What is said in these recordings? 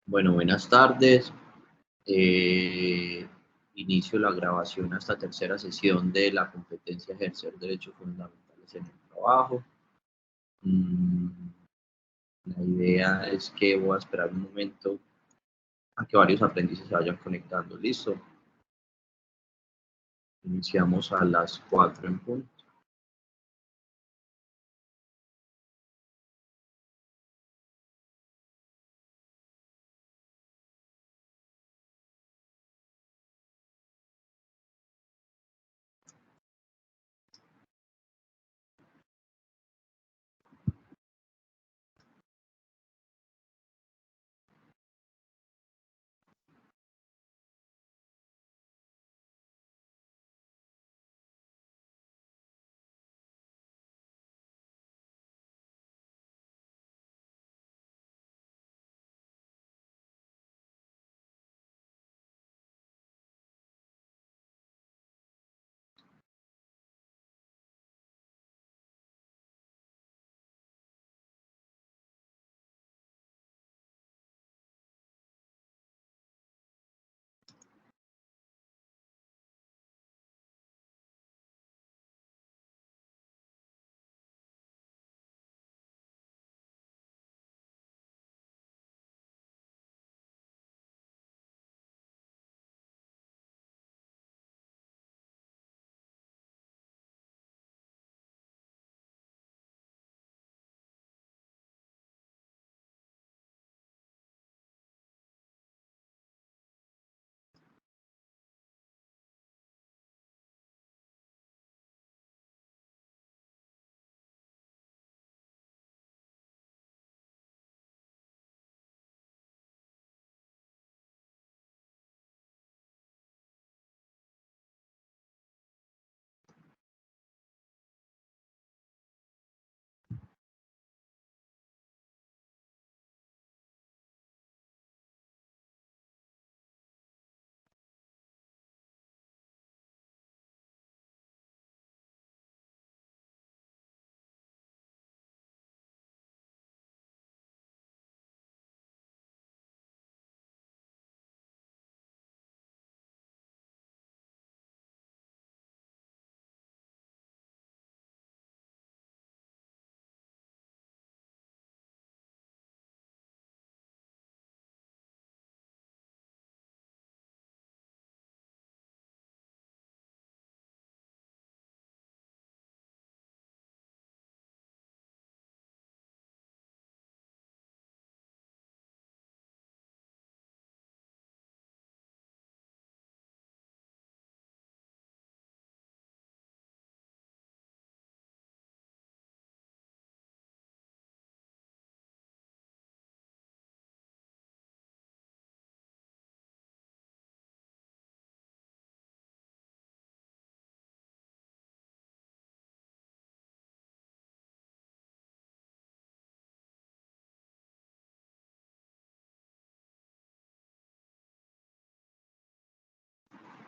Bueno, buenas tardes. Inicio la grabación a esta tercera sesión de la competencia ejercer derechos fundamentales en el trabajo. La idea es que voy a esperar un momento a que varios aprendices se vayan conectando. ¿Listo? Iniciamos a las 4 en punto.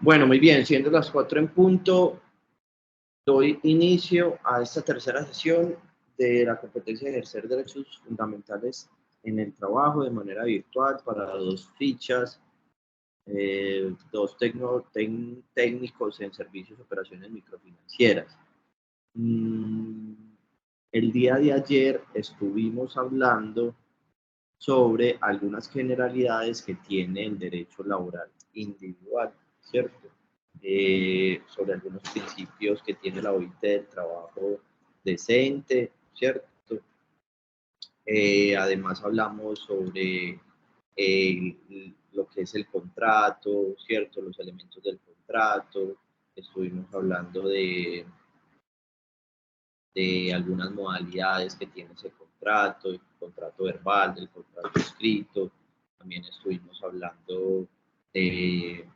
Bueno, muy bien, siendo las 4 en punto, doy inicio a esta tercera sesión de la competencia de ejercer derechos fundamentales en el trabajo de manera virtual para dos fichas, dos técnicos en servicios y operaciones microfinancieras. El día de ayer estuvimos hablando sobre algunas generalidades que tiene el derecho laboral individual, ¿cierto? Sobre algunos principios que tiene la OIT del trabajo decente, ¿cierto? Además hablamos sobre lo que es el contrato, ¿cierto? Los elementos del contrato. Estuvimos hablando de algunas modalidades que tiene ese contrato, el contrato verbal, del contrato escrito. También estuvimos hablando de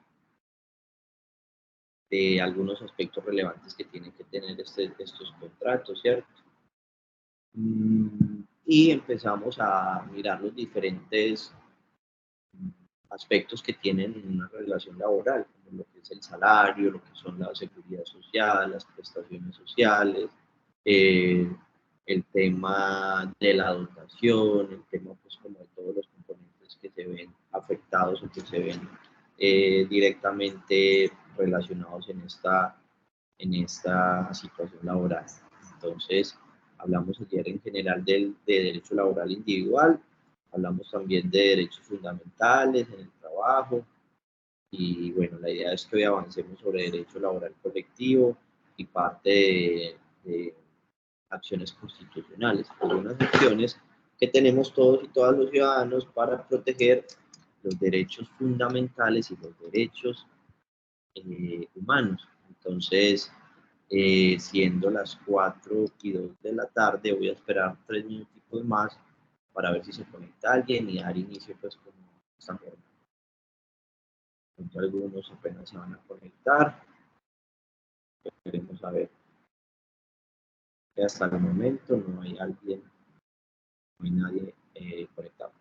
algunos aspectos relevantes que tienen que tener estos contratos, ¿cierto? Y empezamos a mirar los diferentes aspectos que tienen una relación laboral, como lo que es el salario, lo que son la seguridad social, las prestaciones sociales, el tema de la dotación, el tema pues como de todos los componentes que se ven afectados o que se ven directamente relacionados en esta situación laboral. Entonces, hablamos ayer en general de derecho laboral individual, hablamos también de derechos fundamentales en el trabajo, y bueno, la idea es que hoy avancemos sobre derecho laboral colectivo y parte de acciones constitucionales, algunas acciones que tenemos todos y todas los ciudadanos para proteger los derechos fundamentales y los derechos humanos. Entonces, siendo las 4:02 de la tarde, voy a esperar 3 minutos más para ver si se conecta alguien y dar inicio pues con esta forma. Algunos apenas se van a conectar. Queremos saber que hasta el momento no hay alguien, no hay nadie conectado.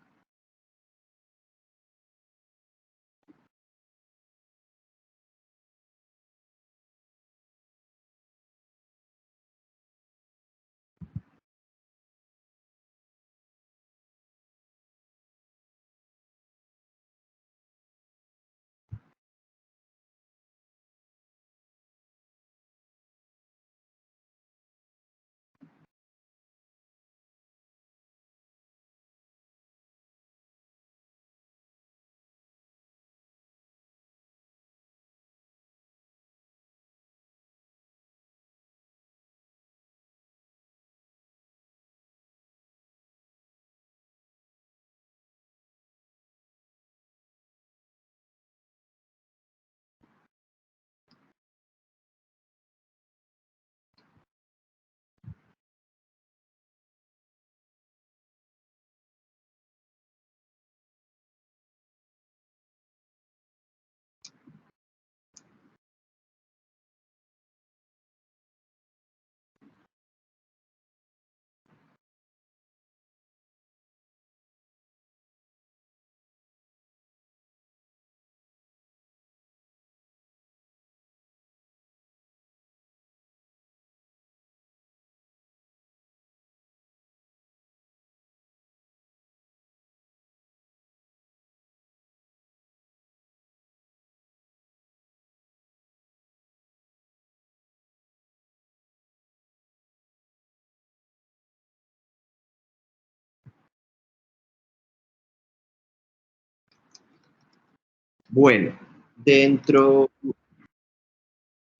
Bueno,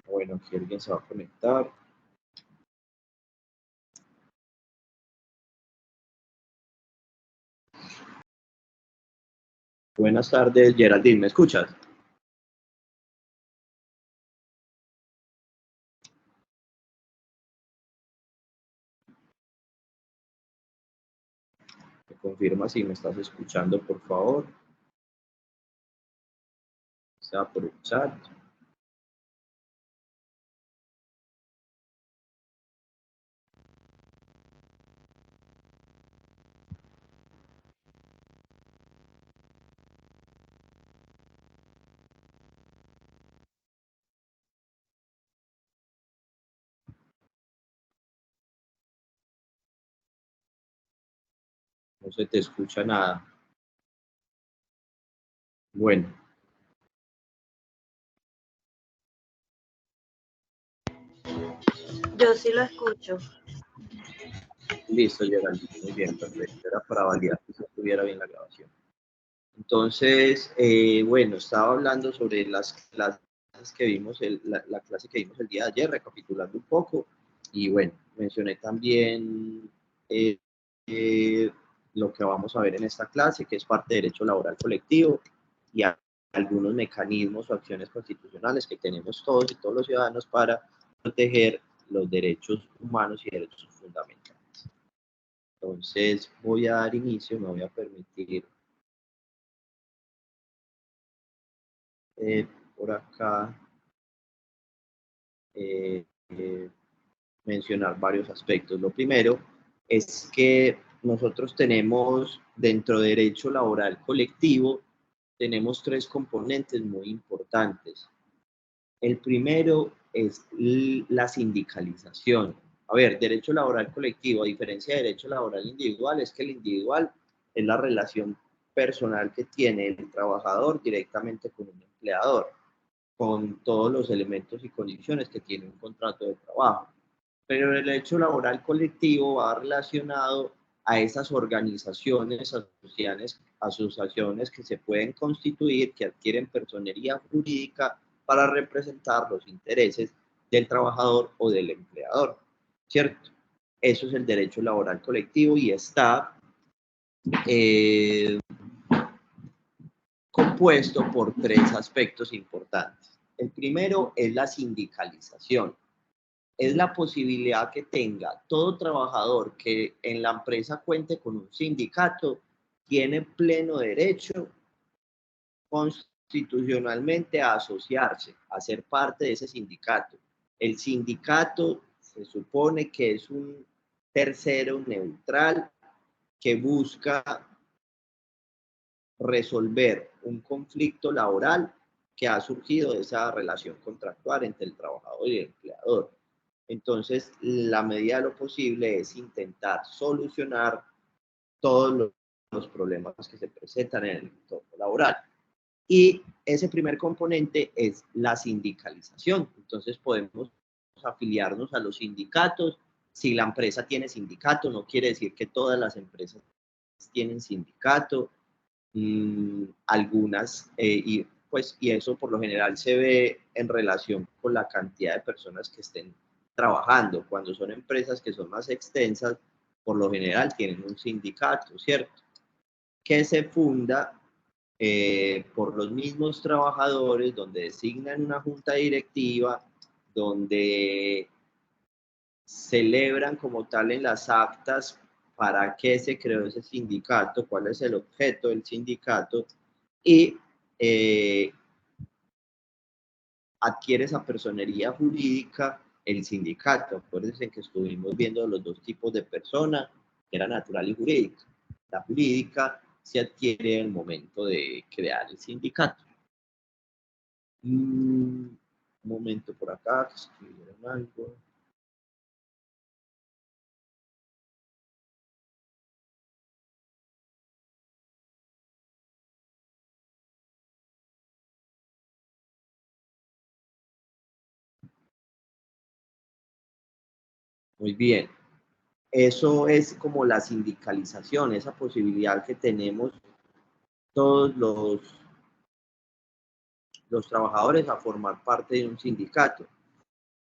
bueno, si alguien se va a conectar. Buenas tardes, Geraldine, ¿me escuchas? Me confirma si me estás escuchando, por favor. Sea por el chat. No se te escucha nada. Bueno. Yo sí lo escucho. Listo, Geraldine, muy bien, perfecto. Era para validar que se estuviera bien la grabación. Entonces, bueno, estaba hablando sobre las clases que vimos, la clase que vimos el día de ayer, recapitulando un poco, y bueno, mencioné también lo que vamos a ver en esta clase, que es parte de derecho laboral colectivo, y algunos mecanismos o acciones constitucionales que tenemos todos y todos los ciudadanos para proteger los derechos humanos y derechos fundamentales. Entonces, voy a dar inicio, me voy a permitir por acá mencionar varios aspectos. Lo primero es que nosotros tenemos dentro de derecho laboral colectivo, tenemos 3 componentes muy importantes. El primero es la sindicalización. A ver, derecho laboral colectivo, a diferencia de derecho laboral individual, es que el individual es la relación personal que tiene el trabajador directamente con un empleador, con todos los elementos y condiciones que tiene un contrato de trabajo. Pero el derecho laboral colectivo va relacionado a esas organizaciones, asociaciones que se pueden constituir, que adquieren personería jurídica para representar los intereses del trabajador o del empleador, ¿cierto? Eso es el derecho laboral colectivo y está compuesto por tres aspectos importantes. El primero es la sindicalización. Es la posibilidad que tenga todo trabajador que en la empresa cuente con un sindicato, tiene pleno derecho constitucionalmente a asociarse, a ser parte de ese sindicato. El sindicato se supone que es un tercero neutral que busca resolver un conflicto laboral que ha surgido de esa relación contractual entre el trabajador y el empleador. Entonces, la medida de lo posible es intentar solucionar todos los problemas que se presentan en el entorno laboral. Y ese primer componente es la sindicalización. Entonces, podemos afiliarnos a los sindicatos. Si la empresa tiene sindicato, no quiere decir que todas las empresas tienen sindicato. Algunas, y eso por lo general se ve en relación con la cantidad de personas que estén trabajando. Cuando son empresas que son más extensas, por lo general tienen un sindicato, ¿cierto? Que se funda por los mismos trabajadores, donde designan una junta directiva, donde celebran como tal en las actas para qué se creó ese sindicato, cuál es el objeto del sindicato, y adquiere esa personería jurídica el sindicato. Acuérdense que estuvimos viendo los dos tipos de persona, que era natural y jurídica. La jurídica se adquiere en el momento de crear el sindicato. Un momento por acá, que escribieron algo. Muy bien. Eso es como la sindicalización, esa posibilidad que tenemos todos los trabajadores a formar parte de un sindicato.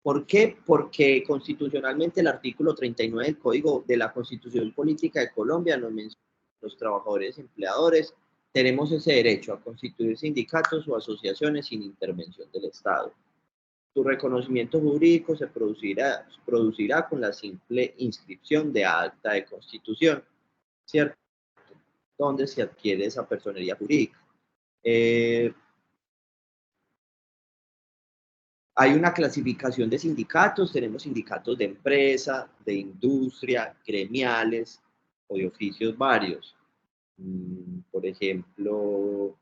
¿Por qué? Porque constitucionalmente el artículo 39 del Código de la Constitución Política de Colombia nos menciona que los trabajadores tenemos ese derecho a constituir sindicatos o asociaciones sin intervención del Estado. Su reconocimiento jurídico se producirá con la simple inscripción de acta de constitución, ¿cierto? Donde se adquiere esa personería jurídica. Hay una clasificación de sindicatos, tenemos sindicatos de empresa, de industria, gremiales o de oficios varios. Por ejemplo,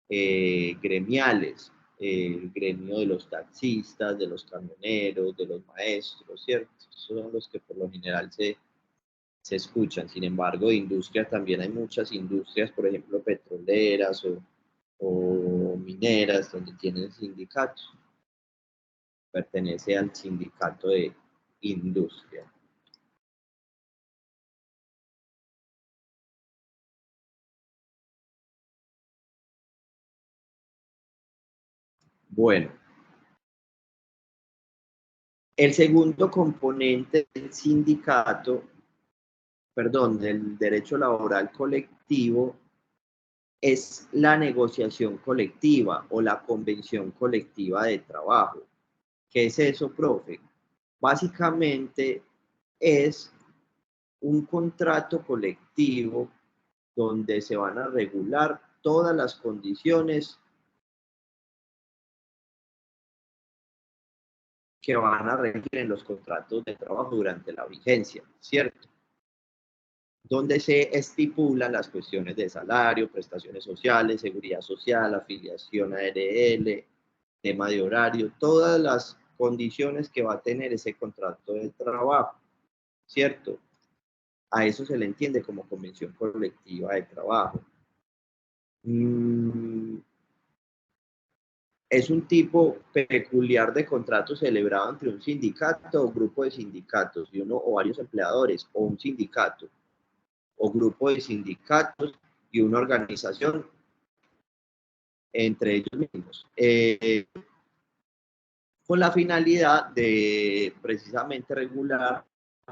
gremiales, el gremio de los taxistas, de los camioneros, de los maestros, ¿cierto? Esos son los que por lo general se escuchan. Sin embargo, de industria también hay muchas industrias, por ejemplo, petroleras o mineras, donde tienen sindicatos. Pertenece al sindicato de industria. Bueno, el segundo componente del sindicato, perdón, del derecho laboral colectivo, es la negociación colectiva o la convención colectiva de trabajo. ¿Qué es eso, profe? Básicamente es un contrato colectivo donde se van a regular todas las condiciones que van a regir en los contratos de trabajo durante la vigencia, ¿cierto? Donde se estipulan las cuestiones de salario, prestaciones sociales, seguridad social, afiliación a ARL, tema de horario, todas las condiciones que va a tener ese contrato de trabajo, ¿cierto? A eso se le entiende como convención colectiva de trabajo. Es un tipo peculiar de contrato celebrado entre un sindicato o grupo de sindicatos y uno o varios empleadores, o un sindicato o grupo de sindicatos y una organización entre ellos mismos, con la finalidad de precisamente regular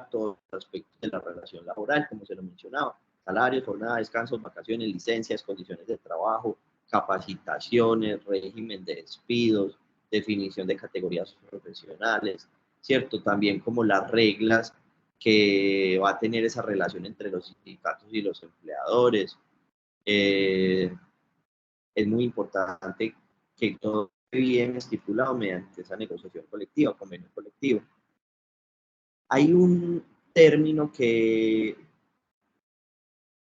todos los aspectos de la relación laboral, como se lo mencionaba: salarios, jornada, descansos, vacaciones, licencias, condiciones de trabajo, capacitaciones, régimen de despidos, definición de categorías profesionales, ¿cierto? También como las reglas que va a tener esa relación entre los sindicatos y los empleadores. Es muy importante que todo esté bien estipulado mediante esa negociación colectiva, convenio colectivo. Hay un término que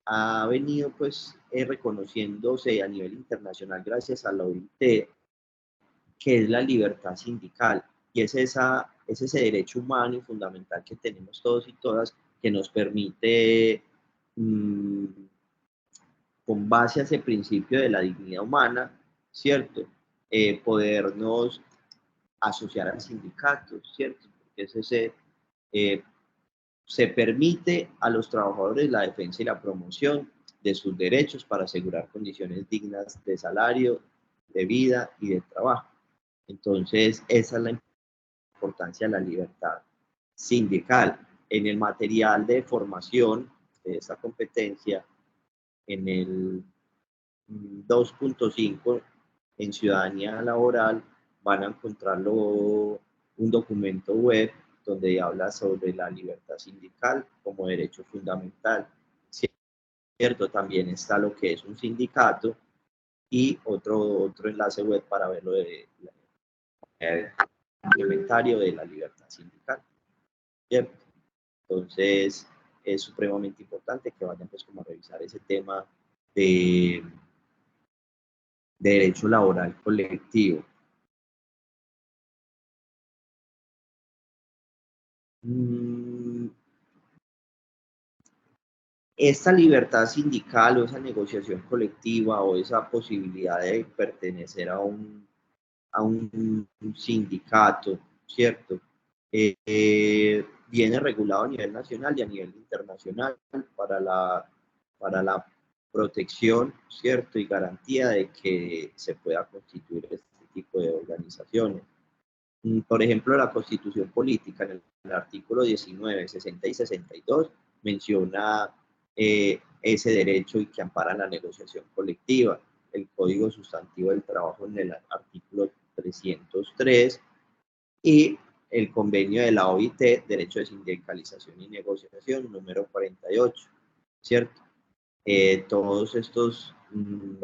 ha venido pues reconociéndose a nivel internacional gracias a la OIT, que es la libertad sindical, y es ese derecho humano y fundamental que tenemos todos y todas, que nos permite, con base a ese principio de la dignidad humana, ¿cierto? Podernos asociar al sindicato, ¿cierto? Porque eh, se permite a los trabajadores la defensa y la promoción de sus derechos para asegurar condiciones dignas de salario, de vida y de trabajo. Entonces, esa es la importancia de la libertad sindical. En el material de formación de esta competencia, en el 2.5, en ciudadanía laboral, van a encontrarlo un documento web donde habla sobre la libertad sindical como derecho fundamental, ¿cierto? También está lo que es un sindicato y otro enlace web para ver lo de complementario de la libertad sindical, ¿cierto? Entonces, es supremamente importante que vayan pues como a revisar ese tema de derecho laboral colectivo. Esta libertad sindical o esa negociación colectiva o esa posibilidad de pertenecer a un sindicato, ¿cierto? Viene regulado a nivel nacional y a nivel internacional para la protección, ¿cierto? Y garantía de que se pueda constituir este tipo de organizaciones. Por ejemplo, la Constitución Política, en el artículo 19, 60 y 62, menciona ese derecho y que ampara la negociación colectiva. El Código Sustantivo del Trabajo en el artículo 303 y el convenio de la OIT, Derecho de Sindicalización y Negociación, número 48, ¿cierto? Todos estos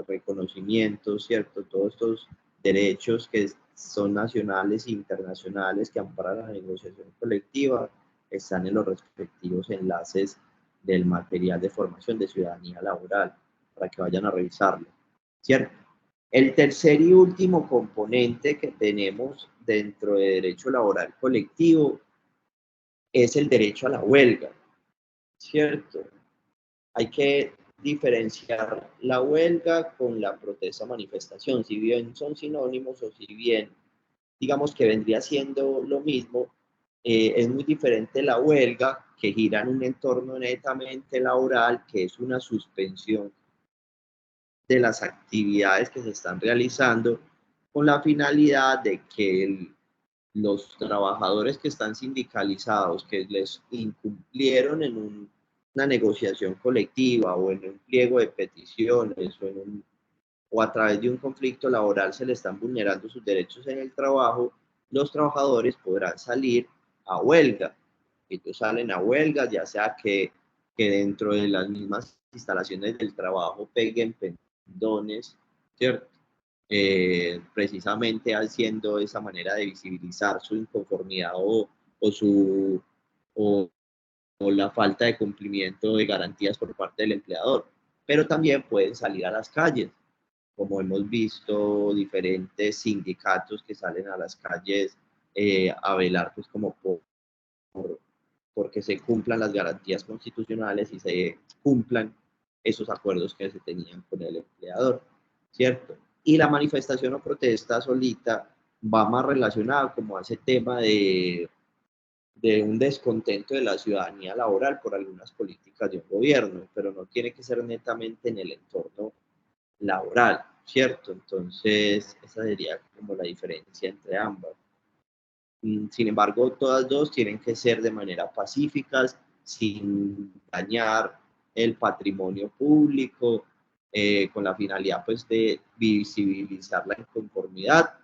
reconocimientos, ¿cierto? Todos estos derechos que son nacionales e internacionales que amparan la negociación colectiva están en los respectivos enlaces del material de formación de ciudadanía laboral para que vayan a revisarlo, ¿cierto? El tercer y último componente que tenemos dentro de derecho laboral colectivo es el derecho a la huelga, ¿cierto? Hay que diferenciar la huelga con la protesta manifestación, si bien son sinónimos o si bien digamos que vendría siendo lo mismo, es muy diferente la huelga, que gira en un entorno netamente laboral, que es una suspensión de las actividades que se están realizando con la finalidad de que los trabajadores que están sindicalizados, que les incumplieron en una negociación colectiva o en un pliego de peticiones o a través de un conflicto laboral se le están vulnerando sus derechos en el trabajo, los trabajadores podrán salir a huelga. Ellos salen a huelga, ya sea que dentro de las mismas instalaciones del trabajo peguen pendones, ¿cierto? Precisamente haciendo esa manera de visibilizar su inconformidad o su, o, o la falta de cumplimiento de garantías por parte del empleador. Pero también pueden salir a las calles, como hemos visto diferentes sindicatos que salen a las calles a velar pues como porque se cumplan las garantías constitucionales y se cumplan esos acuerdos que se tenían con el empleador, ¿cierto? Y la manifestación o protesta solita va más relacionada como a ese tema de un descontento de la ciudadanía laboral por algunas políticas de un gobierno, pero no tiene que ser netamente en el entorno laboral, ¿cierto? Entonces, esa sería como la diferencia entre ambas. Sin embargo, todas dos tienen que ser de manera pacífica, sin dañar el patrimonio público, con la finalidad pues de visibilizar la inconformidad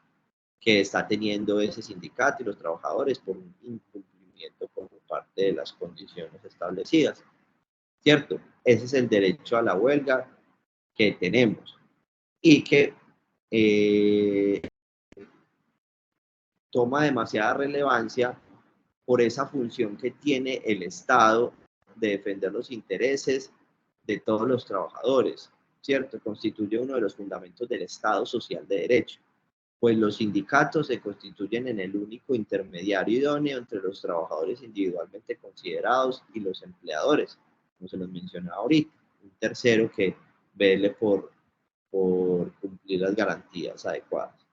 que está teniendo ese sindicato y los trabajadores por un incumplimiento por parte de las condiciones establecidas, ¿cierto? Ese es el derecho a la huelga que tenemos y que eh, toma demasiada relevancia por esa función que tiene el Estado de defender los intereses de todos los trabajadores, ¿cierto? Constituye uno de los fundamentos del Estado social de derecho, pues los sindicatos se constituyen en el único intermediario idóneo entre los trabajadores individualmente considerados y los empleadores, como se los mencionaba ahorita. Un tercero que vele por cumplir las garantías adecuadas.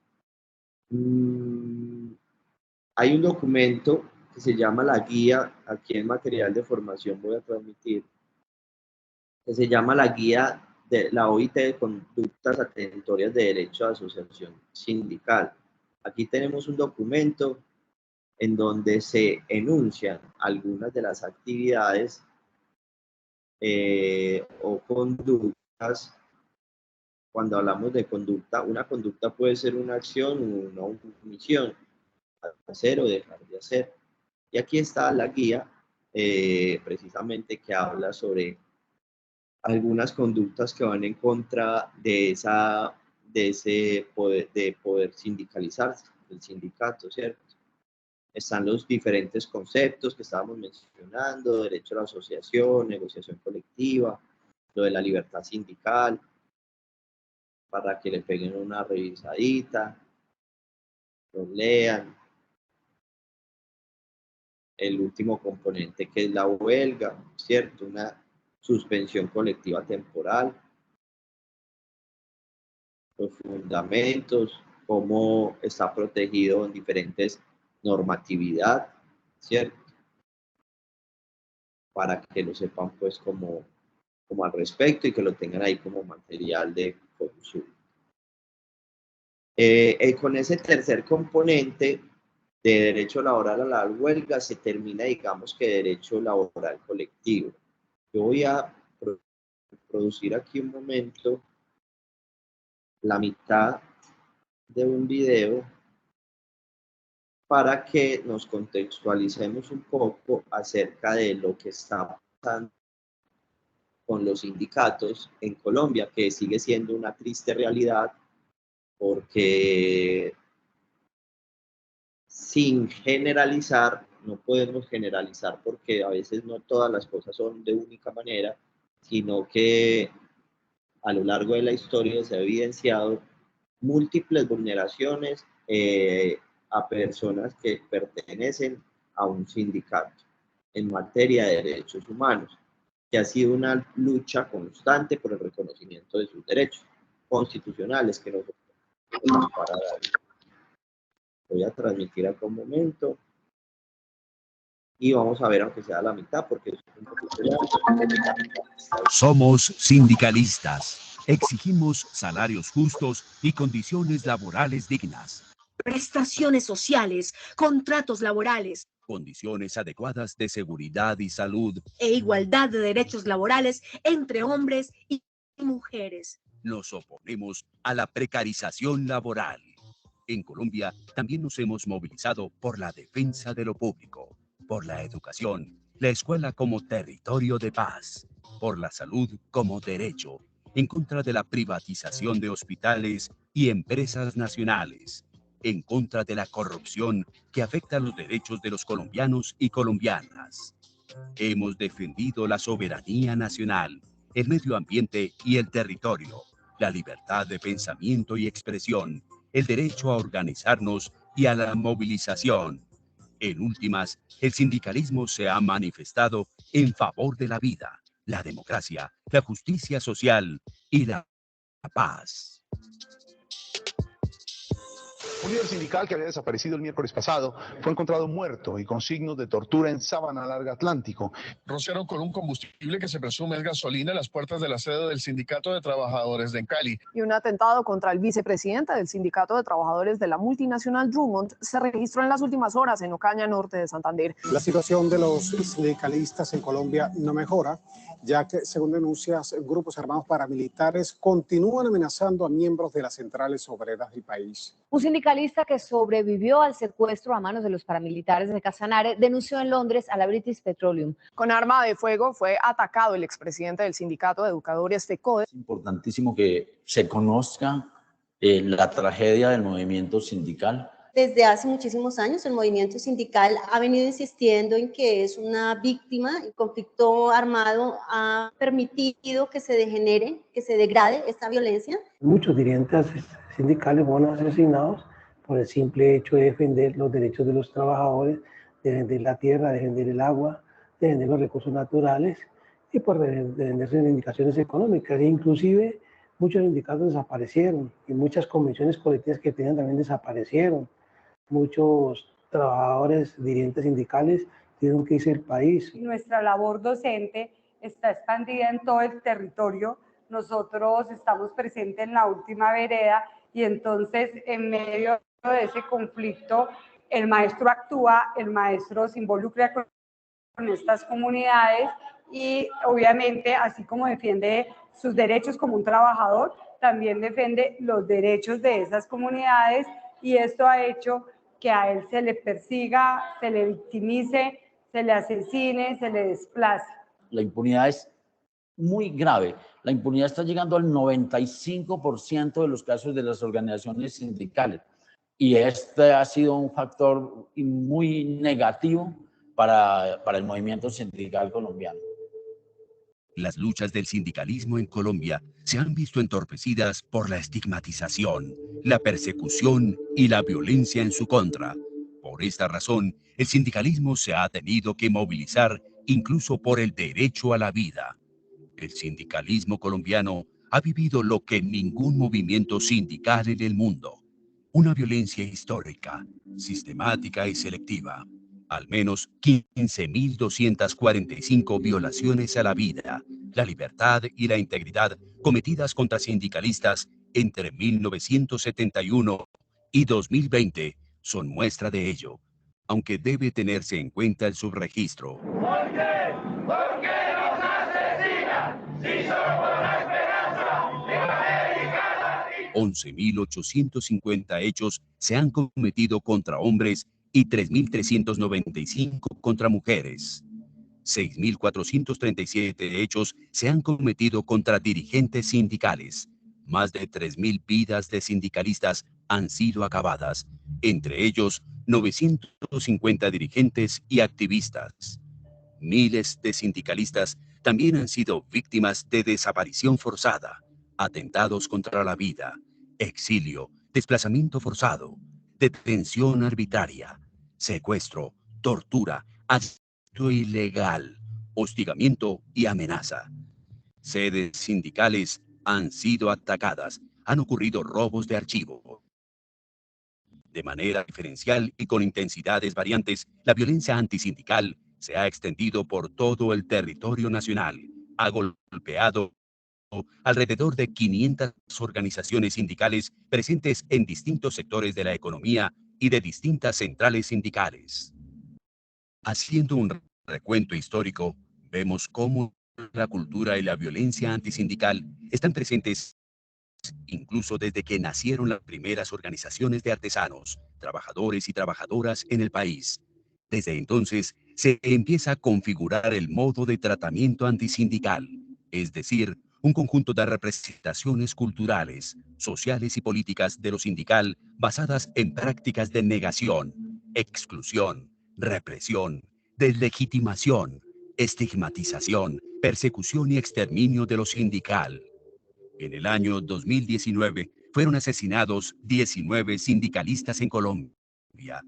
Hay un documento que se llama la guía, aquí en material de formación voy a transmitir, que se llama la guía de la OIT de conductas atentorias de derecho a asociación sindical. Aquí tenemos un documento en donde se enuncian algunas de las actividades o conductas. Cuando hablamos de conducta, una conducta puede ser una acción o una omisión, hacer o dejar de hacer. Y aquí está la guía, precisamente que habla sobre algunas conductas que van en contra de ese poder, de poder sindicalizarse, del sindicato, ¿cierto? Están los diferentes conceptos que estábamos mencionando, derecho a la asociación, negociación colectiva, lo de la libertad sindical, para que le peguen una revisadita, lo lean. El último componente que es la huelga, ¿cierto? Una suspensión colectiva temporal, los fundamentos, cómo está protegido en diferentes normatividad, ¿cierto? Para que lo sepan pues como al respecto y que lo tengan ahí como material de consulta. Con ese tercer componente de derecho laboral a la huelga se termina, digamos que derecho laboral colectivo. Yo voy a producir aquí un momento la mitad de un video para que nos contextualicemos un poco acerca de lo que está pasando con los sindicatos en Colombia, que sigue siendo una triste realidad porque sin generalizar, no podemos generalizar porque a veces no todas las cosas son de única manera, sino que a lo largo de la historia se ha evidenciado múltiples vulneraciones a personas que pertenecen a un sindicato en materia de derechos humanos, que ha sido una lucha constante por el reconocimiento de sus derechos constitucionales que nosotros tenemos para dar. Voy a transmitir acá un momento y vamos a ver, aunque sea la mitad, porque es un poquito largo. Somos sindicalistas. Exigimos salarios justos y condiciones laborales dignas. Prestaciones sociales, contratos laborales, Condiciones adecuadas de seguridad y salud. e igualdad de derechos laborales entre hombres y mujeres. Nos oponemos a la precarización laboral. En Colombia también nos hemos movilizado por la defensa de lo público, por la educación, la escuela como territorio de paz, por la salud como derecho, en contra de la privatización de hospitales y empresas nacionales, en contra de la corrupción que afecta los derechos de los colombianos y colombianas. Hemos defendido la soberanía nacional, el medio ambiente y el territorio, la libertad de pensamiento y expresión, el derecho a organizarnos y a la movilización. En últimas, el sindicalismo se ha manifestado en favor de la vida, la democracia, la justicia social y la paz. Un líder sindical que había desaparecido el miércoles pasado fue encontrado muerto y con signos de tortura en Sabana Larga, Atlántico. Rociaron con un combustible que se presume es gasolina a las puertas de la sede del Sindicato de Trabajadores de Cali. Y un atentado contra el vicepresidente del Sindicato de Trabajadores de la multinacional Drummond se registró en las últimas horas en Ocaña, norte de Santander. La situación de los sindicalistas en Colombia no mejora, ya que, según denuncias, grupos armados paramilitares continúan amenazando a miembros de las centrales obreras del país. Un sindicalista que sobrevivió al secuestro a manos de los paramilitares de Casanare denunció en Londres a la British Petroleum. Con arma de fuego fue atacado el expresidente del Sindicato de Educadores FECODE. Es importantísimo que se conozca la tragedia del movimiento sindical. Desde hace muchísimos años el movimiento sindical ha venido insistiendo en que es una víctima. El conflicto armado ha permitido que se degenere, que se degrade esta violencia. Muchos dirigentes sindicales fueron asesinados por el simple hecho de defender los derechos de los trabajadores, de defender la tierra, de defender el agua, de defender los recursos naturales y por defender sus reivindicaciones económicas. E inclusive muchos sindicatos desaparecieron y muchas convenciones colectivas que tenían también desaparecieron. Muchos trabajadores, dirigentes sindicales tuvieron que irse del país. Nuestra labor docente está expandida en todo el territorio. Nosotros estamos presentes en la última vereda y entonces en medio de ese conflicto el maestro actúa, el maestro se involucra con estas comunidades y obviamente así como defiende sus derechos como un trabajador, también defiende los derechos de esas comunidades y esto ha hecho que a él se le persiga, se le victimice, se le asesine, se le desplace. La impunidad es muy grave. La impunidad está llegando al 95% de los casos de las organizaciones sindicales. Y este ha sido un factor muy negativo para el movimiento sindical colombiano. Las luchas del sindicalismo en Colombia se han visto entorpecidas por la estigmatización, la persecución y la violencia en su contra. Por esta razón, el sindicalismo se ha tenido que movilizar incluso por el derecho a la vida. El sindicalismo colombiano ha vivido lo que ningún movimiento sindical en el mundo: una violencia histórica, sistemática y selectiva. Al menos 15.245 violaciones a la vida, la libertad y la integridad cometidas contra sindicalistas entre 1971 y 2020 son muestra de ello, aunque debe tenerse en cuenta el subregistro. ¿Por qué? ¿Por qué nos asesinan? Si solo por la esperanza de América Latina. 11.850 hechos se han cometido contra hombres y 3.395 contra mujeres. 6.437 hechos se han cometido contra dirigentes sindicales. Más de 3.000 vidas de sindicalistas han sido acabadas, entre ellos 950 dirigentes y activistas. Miles de sindicalistas también han sido víctimas de desaparición forzada, atentados contra la vida, exilio, desplazamiento forzado, detención arbitraria, secuestro, tortura, arresto ilegal, hostigamiento y amenaza. Sedes sindicales han sido atacadas, han ocurrido robos de archivo. De manera diferencial y con intensidades variantes, la violencia antisindical se ha extendido por todo el territorio nacional, ha golpeado alrededor de 500 organizaciones sindicales presentes en distintos sectores de la economía y de distintas centrales sindicales. Haciendo un recuento histórico, vemos cómo la cultura y la violencia antisindical están presentes incluso desde que nacieron las primeras organizaciones de artesanos, trabajadores y trabajadoras en el país. Desde entonces, se empieza a configurar el modo de tratamiento antisindical, es decir, un conjunto de representaciones culturales, sociales y políticas de lo sindical basadas en prácticas de negación, exclusión, represión, deslegitimación, estigmatización, persecución y exterminio de lo sindical. En el año 2019 fueron asesinados 19 sindicalistas en Colombia.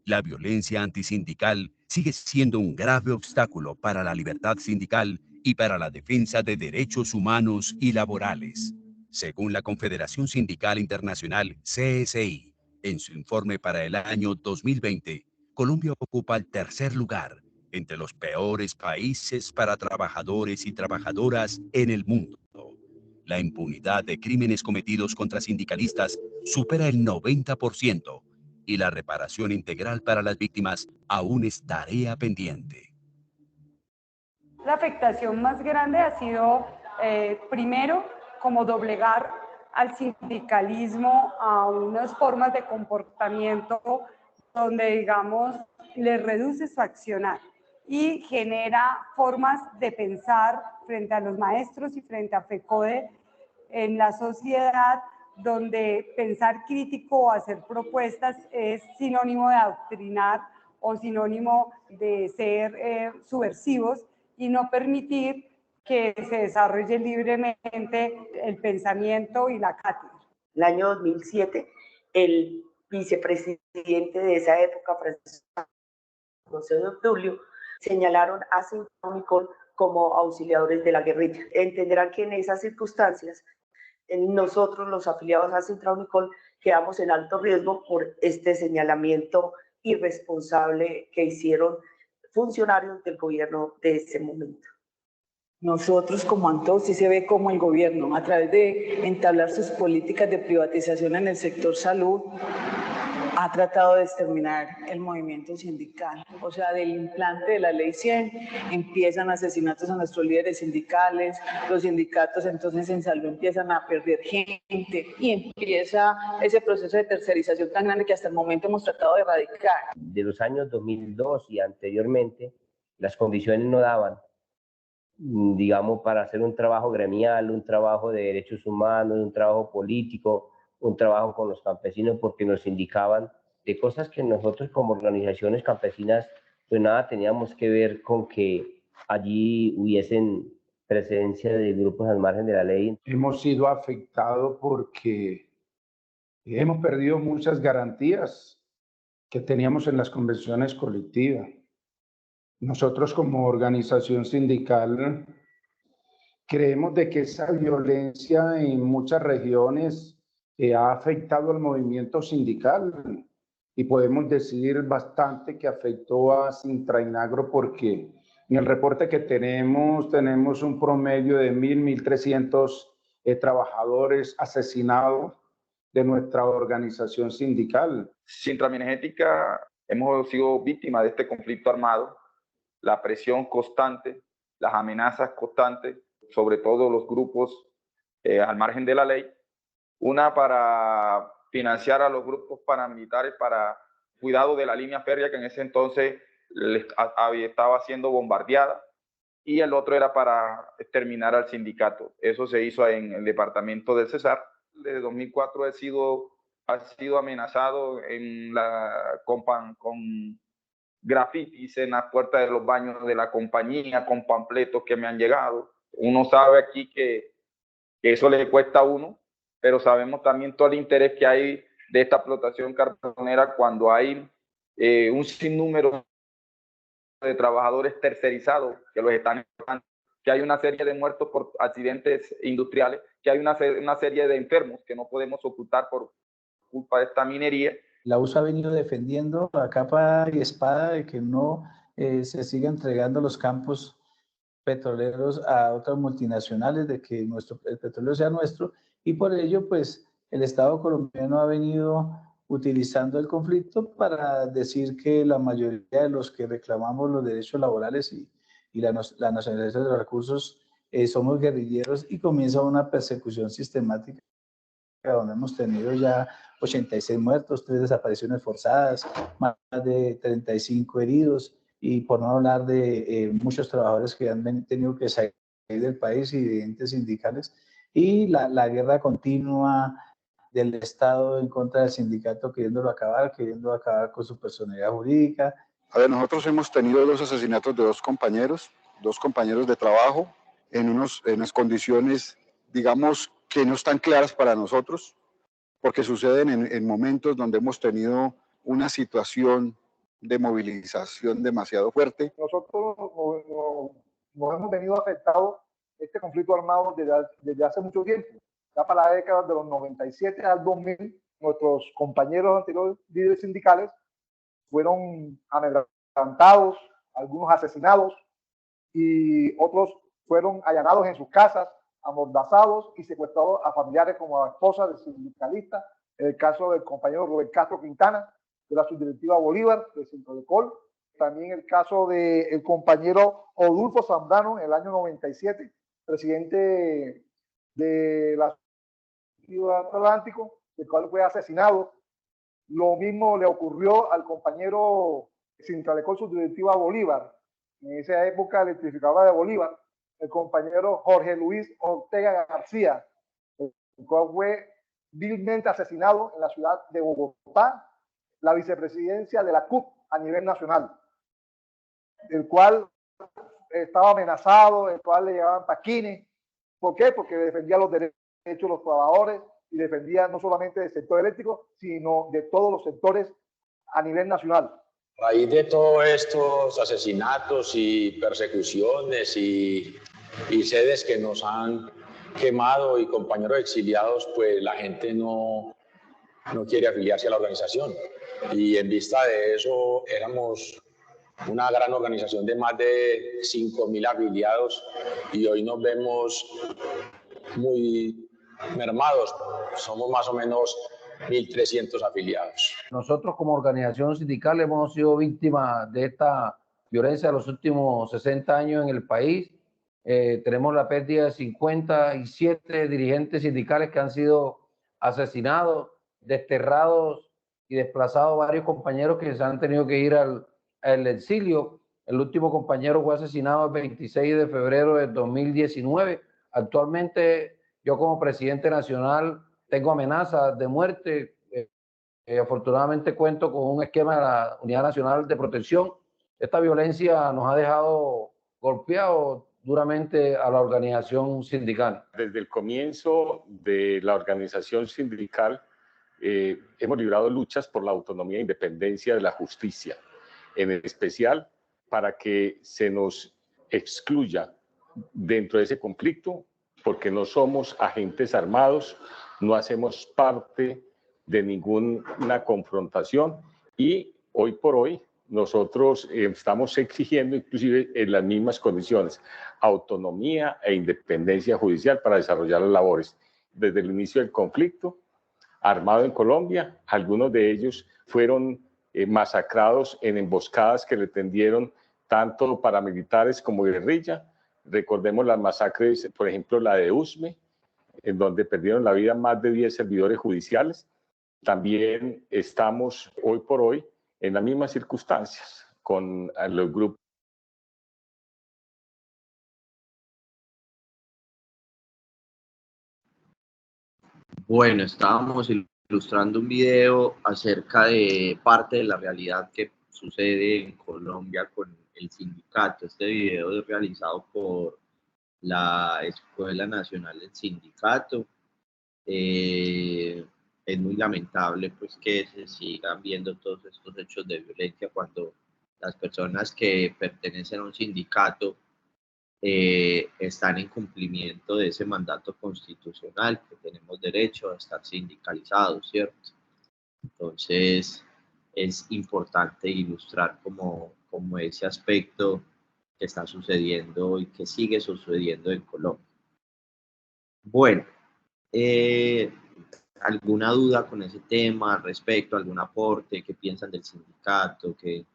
La violencia antisindical sigue siendo un grave obstáculo para la libertad sindical y para la defensa de derechos humanos y laborales. Según la Confederación Sindical Internacional, CSI, en su informe para el año 2020, Colombia ocupa el tercer lugar entre los peores países para trabajadores y trabajadoras en el mundo. La impunidad de crímenes cometidos contra sindicalistas supera el 90% y la reparación integral para las víctimas aún es tarea pendiente. La afectación más grande ha sido, primero, como doblegar al sindicalismo a unas formas de comportamiento donde, digamos, le reduce su accionar y genera formas de pensar frente a los maestros y frente a FECODE en la sociedad, donde pensar crítico o hacer propuestas es sinónimo de adoctrinar o sinónimo de ser subversivos y no permitir que se desarrolle libremente el pensamiento y la cátedra. El año 2007, el vicepresidente de esa época, José de Obdulio, señalaron a Sintra Unicol como auxiliadores de la guerrilla. Entenderán que en esas circunstancias, nosotros los afiliados a Sintra Unicol quedamos en alto riesgo por este señalamiento irresponsable que hicieron funcionarios del gobierno de ese momento. Nosotros como ANTO sí se ve como el gobierno, a través de entablar sus políticas de privatización en el sector salud, ha tratado de exterminar el movimiento sindical. O sea, del implante de la ley 100 empiezan asesinatos a nuestros líderes sindicales, los sindicatos entonces en salud empiezan a perder gente y empieza ese proceso de tercerización tan grande que hasta el momento hemos tratado de erradicar. De los años 2002 y anteriormente, las condiciones no daban, digamos, para hacer un trabajo gremial, un trabajo de derechos humanos, un trabajo político, un trabajo con los campesinos, porque nos indicaban de cosas que nosotros como organizaciones campesinas pues nada teníamos que ver con que allí hubiesen presencia de grupos al margen de la ley. Hemos sido afectados porque hemos perdido muchas garantías que teníamos en las convenciones colectivas. Nosotros como organización sindical creemos de que esa violencia en muchas regiones ha afectado al movimiento sindical y podemos decir bastante que afectó a Sintra Inagro porque en el reporte que tenemos un promedio de 1.300 trabajadores asesinados de nuestra organización sindical. Sintra Minegética hemos sido víctimas de este conflicto armado, la presión constante, las amenazas constantes, sobre todo los grupos al margen de la ley. Una para financiar a los grupos paramilitares para cuidado de la línea férrea que en ese entonces estaba siendo bombardeada, y el otro era para exterminar al sindicato. Eso se hizo en el departamento del Cesar. Desde 2004 ha sido amenazado con grafitis en las puertas de los baños de la compañía, con panfletos que me han llegado. Uno sabe aquí que eso le cuesta a uno, pero sabemos también todo el interés que hay de esta explotación carbonera cuando hay un sinnúmero de trabajadores tercerizados que los están explotando, que hay una serie de muertos por accidentes industriales, que hay una serie de enfermos que no podemos ocultar por culpa de esta minería. La USA ha venido defendiendo a capa y espada de que no se siga entregando los campos petroleros a otras multinacionales, de que el petróleo sea nuestro, y por ello pues el Estado colombiano ha venido utilizando el conflicto para decir que la mayoría de los que reclamamos los derechos laborales y la nacionalización de los recursos somos guerrilleros, y comienza una persecución sistemática donde hemos tenido ya 86 muertos, 3 desapariciones forzadas, más de 35 heridos, y por no hablar de muchos trabajadores que han tenido que salir del país y de entes sindicales, y la guerra continua del Estado en contra del sindicato queriendo acabar con su personalidad jurídica. A ver, nosotros hemos tenido 2 asesinatos de 2 compañeros de trabajo en unas condiciones, digamos, que no están claras para nosotros, porque suceden en momentos donde hemos tenido una situación de movilización demasiado fuerte. Nosotros nos hemos venido afectados este conflicto armado desde hace mucho tiempo. Ya para la década de los 97 al 2000, nuestros compañeros anteriores líderes sindicales fueron amedrentados, algunos asesinados y otros fueron allanados en sus casas, amordazados y secuestrados a familiares como a esposas de sindicalistas. En el caso del compañero Rubén Castro Quintana, de la subdirectiva Bolívar, del Centro de Col. También el caso del compañero Odulfo Zambrano, en el año 97, presidente de la Ciudad Atlántico, el cual fue asesinado. Lo mismo le ocurrió al compañero Sintralecol, subdirectiva Bolívar, en esa época electrificadora de Bolívar, el compañero Jorge Luis Ortega García, el cual fue vilmente asesinado en la ciudad de Bogotá, la vicepresidencia de la CUT a nivel nacional, el cual estaba amenazado, el cual le llevaban taquines. ¿Por qué? Porque defendía los derechos de los trabajadores y defendía no solamente del sector eléctrico, sino de todos los sectores a nivel nacional. A raíz de todos estos asesinatos y persecuciones y sedes que nos han quemado y compañeros exiliados, pues la gente no quiere afiliarse a la organización. Y en vista de eso, éramos una gran organización de más de 5.000 afiliados y hoy nos vemos muy mermados. Somos más o menos 1.300 afiliados. Nosotros como organización sindical hemos sido víctimas de esta violencia los últimos 60 años en el país. Tenemos la pérdida de 57 dirigentes sindicales que han sido asesinados, desterrados y desplazados, varios compañeros que se han tenido que ir al exilio. El último compañero fue asesinado el 26 de febrero de 2019. Actualmente yo como presidente nacional tengo amenazas de muerte. Afortunadamente cuento con un esquema de la Unidad Nacional de Protección. Esta violencia nos ha dejado golpeados duramente a la organización sindical. Desde el comienzo de la organización sindical hemos librado luchas por la autonomía e independencia de la justicia, en especial para que se nos excluya dentro de ese conflicto, porque no somos agentes armados, no hacemos parte de ninguna confrontación y hoy por hoy nosotros estamos exigiendo inclusive en las mismas condiciones autonomía e independencia judicial para desarrollar las labores. Desde el inicio del conflicto armado en Colombia, algunos de ellos fueron masacrados en emboscadas que le tendieron tanto paramilitares como guerrilla. Recordemos las masacres, por ejemplo, la de Usme, en donde perdieron la vida más de 10 servidores judiciales. También estamos hoy por hoy en las mismas circunstancias con los grupos. Bueno, estábamos ilustrando un video acerca de parte de la realidad que sucede en Colombia con el sindicato. Este video es realizado por la Escuela Nacional del Sindicato. Es muy lamentable pues que se sigan viendo todos estos hechos de violencia cuando las personas que pertenecen a un sindicato están en cumplimiento de ese mandato constitucional, que tenemos derecho a estar sindicalizados, ¿cierto? Entonces es importante ilustrar como ese aspecto que está sucediendo y que sigue sucediendo en Colombia. Bueno, ¿alguna duda con ese tema al respecto? ¿Algún aporte? ¿Qué piensan del sindicato? ¿Qué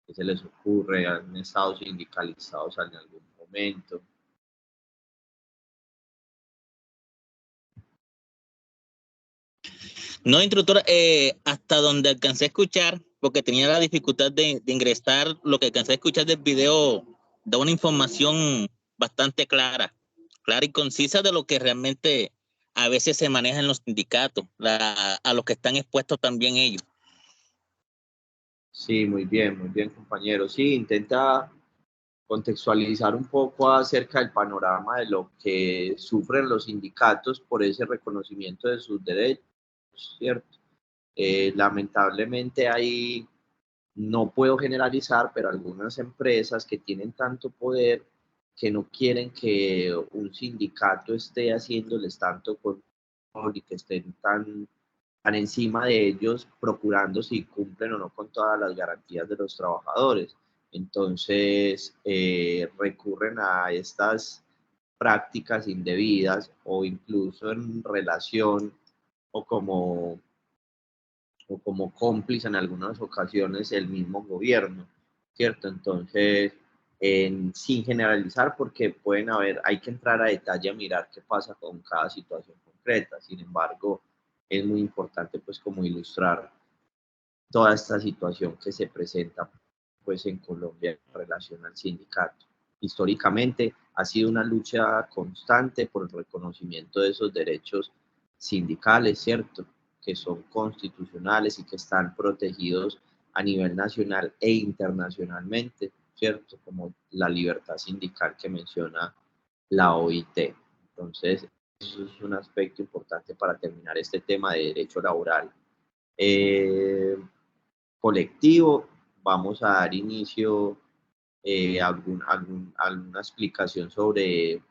se les ocurre? ¿Han estado sindicalizados en algún momento? No, instructor, hasta donde alcancé a escuchar, porque tenía la dificultad de ingresar, lo que alcancé a escuchar del video da una información bastante clara y concisa de lo que realmente a veces se maneja en los sindicatos, a los que están expuestos también ellos. Sí, muy bien, compañero. Sí, intenta contextualizar un poco acerca del panorama de lo que sufren los sindicatos por ese reconocimiento de sus derechos, ¿cierto? Lamentablemente hay No puedo generalizar, pero algunas empresas que tienen tanto poder que no quieren que un sindicato esté haciéndoles tanto control y que estén tan encima de ellos, procurando si cumplen o no con todas las garantías de los trabajadores. Entonces, recurren a estas prácticas indebidas o incluso en relación o como cómplice en algunas ocasiones el mismo gobierno, ¿cierto? Entonces, sin generalizar, porque hay que entrar a detalle a mirar qué pasa con cada situación concreta. Sin embargo, es muy importante pues como ilustrar toda esta situación que se presenta pues en Colombia en relación al sindicato. Históricamente ha sido una lucha constante por el reconocimiento de esos derechos sindicales, ¿cierto?, que son constitucionales y que están protegidos a nivel nacional e internacionalmente, ¿cierto?, como la libertad sindical que menciona la OIT. Entonces, eso es un aspecto importante para terminar este tema de derecho laboral colectivo. Vamos a dar inicio a alguna explicación sobre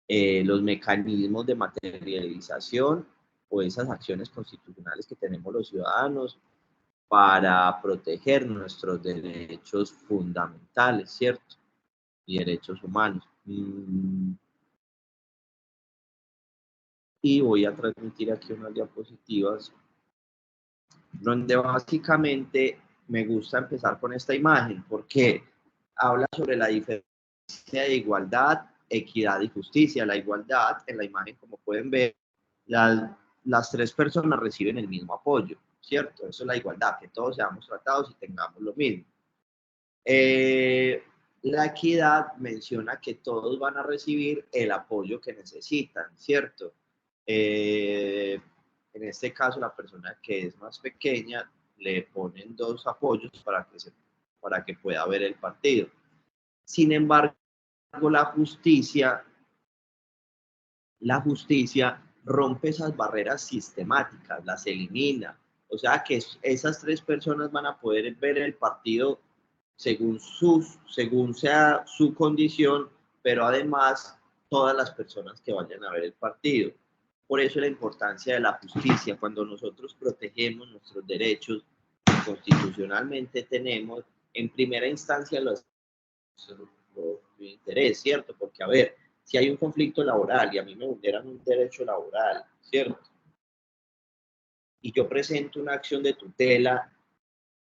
los mecanismos de materialización o esas acciones constitucionales que tenemos los ciudadanos para proteger nuestros derechos fundamentales, ¿cierto? Y derechos humanos. Y voy a transmitir aquí unas diapositivas donde básicamente me gusta empezar con esta imagen porque habla sobre la diferencia de igualdad, equidad y justicia. La igualdad, en la imagen como pueden ver, las tres personas reciben el mismo apoyo, ¿cierto? Eso es la igualdad, que todos seamos tratados y tengamos lo mismo. La equidad menciona que todos van a recibir el apoyo que necesitan, ¿cierto? En este caso, la persona que es más pequeña le ponen 2 apoyos para que pueda ver el partido. Sin embargo, la justicia rompe esas barreras sistemáticas, las elimina. O sea que esas 3 personas van a poder ver el partido según sea su condición, pero además todas las personas que vayan a ver el partido. Por eso la importancia de la justicia. Cuando nosotros protegemos nuestros derechos constitucionalmente tenemos, en primera instancia, los interés, ¿cierto? Porque, a ver, si hay un conflicto laboral y a mí me vulneran un derecho laboral, ¿cierto?, y yo presento una acción de tutela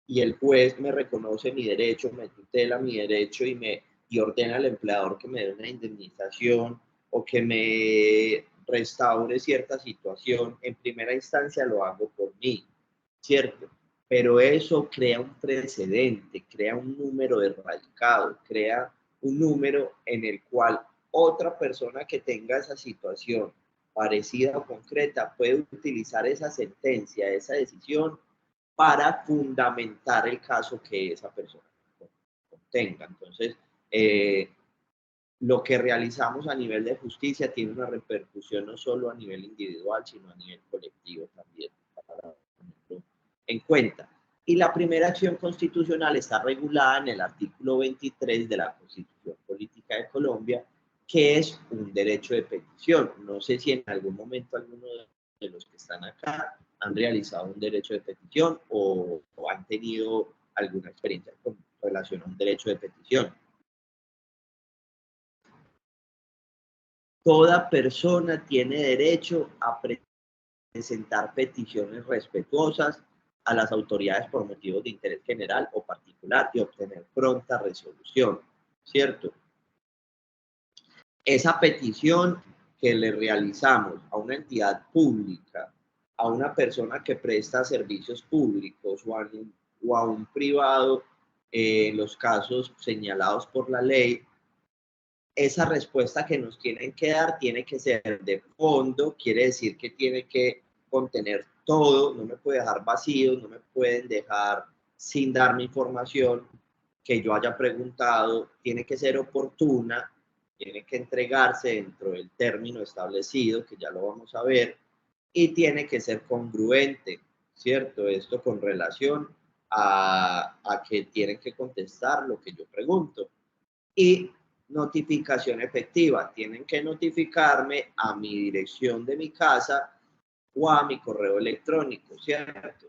y el juez me reconoce mi derecho, me tutela mi derecho y ordena al empleador que me dé una indemnización o que me restaure cierta situación, en primera instancia lo hago por mí, ¿cierto? Pero eso crea un precedente, crea un número de radicado, crea un número en el cual otra persona que tenga esa situación parecida o concreta puede utilizar esa sentencia, esa decisión, para fundamentar el caso que esa persona contenga. Entonces, lo que realizamos a nivel de justicia tiene una repercusión no solo a nivel individual, sino a nivel colectivo también, para tenerlo en cuenta. Y la primera acción constitucional está regulada en el artículo 23 de la Constitución Política de Colombia, que es un derecho de petición. No sé si en algún momento alguno de los que están acá han realizado un derecho de petición o han tenido alguna experiencia con relación a un derecho de petición. Toda persona tiene derecho a presentar peticiones respetuosas a las autoridades por motivos de interés general o particular y obtener pronta resolución, ¿cierto? Esa petición que le realizamos a una entidad pública, a una persona que presta servicios públicos o a un privado, en los casos señalados por la ley, esa respuesta que nos tienen que dar tiene que ser de fondo, quiere decir que tiene que contener todo, no me puede dejar vacío, no me pueden dejar sin darme información que yo haya preguntado, tiene que ser oportuna, tiene que entregarse dentro del término establecido, que ya lo vamos a ver, y tiene que ser congruente, ¿cierto? Esto con relación a que tienen que contestar lo que yo pregunto. Y notificación efectiva, tienen que notificarme a mi dirección de mi casa o a mi correo electrónico, ¿cierto?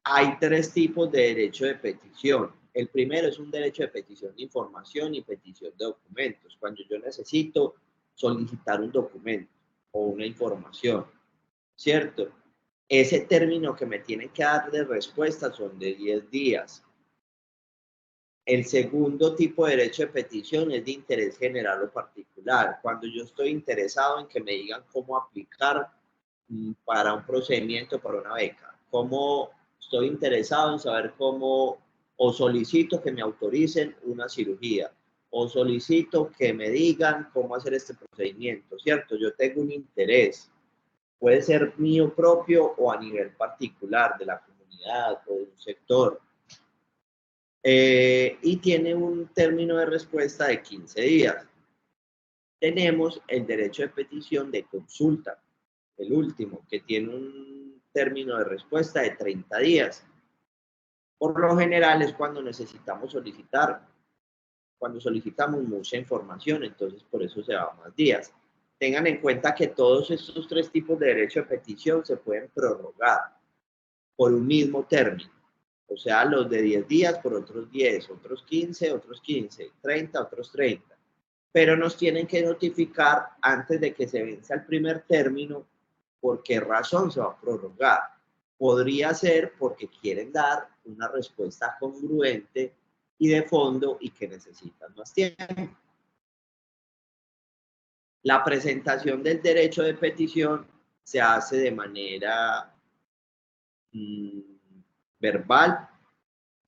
Hay 3 tipos de derecho de petición. El primero es un derecho de petición de información y petición de documentos. Cuando yo necesito solicitar un documento o una información, ¿cierto? Ese término que me tienen que dar de respuesta son de 10 días. El segundo tipo de derecho de petición es de interés general o particular. Cuando yo estoy interesado en que me digan cómo aplicar para un procedimiento, para una beca, cómo estoy interesado en saber cómo, o solicito que me autoricen una cirugía, o solicito que me digan cómo hacer este procedimiento, ¿cierto? Yo tengo un interés, puede ser mío propio o a nivel particular de la comunidad o de un sector. Y tiene un término de respuesta de 15 días. Tenemos el derecho de petición de consulta, el último, que tiene un término de respuesta de 30 días. Por lo general es cuando necesitamos solicitar, cuando solicitamos mucha información, entonces por eso se va más días. Tengan en cuenta que todos estos 3 tipos de derecho de petición se pueden prorrogar por un mismo término. O sea, los de 10 días por otros 10, otros 15, otros 15, 30, otros 30. Pero nos tienen que notificar antes de que se venza el primer término por qué razón se va a prorrogar. Podría ser porque quieren dar una respuesta congruente y de fondo y que necesitan más tiempo. La presentación del derecho de petición se hace de manera verbal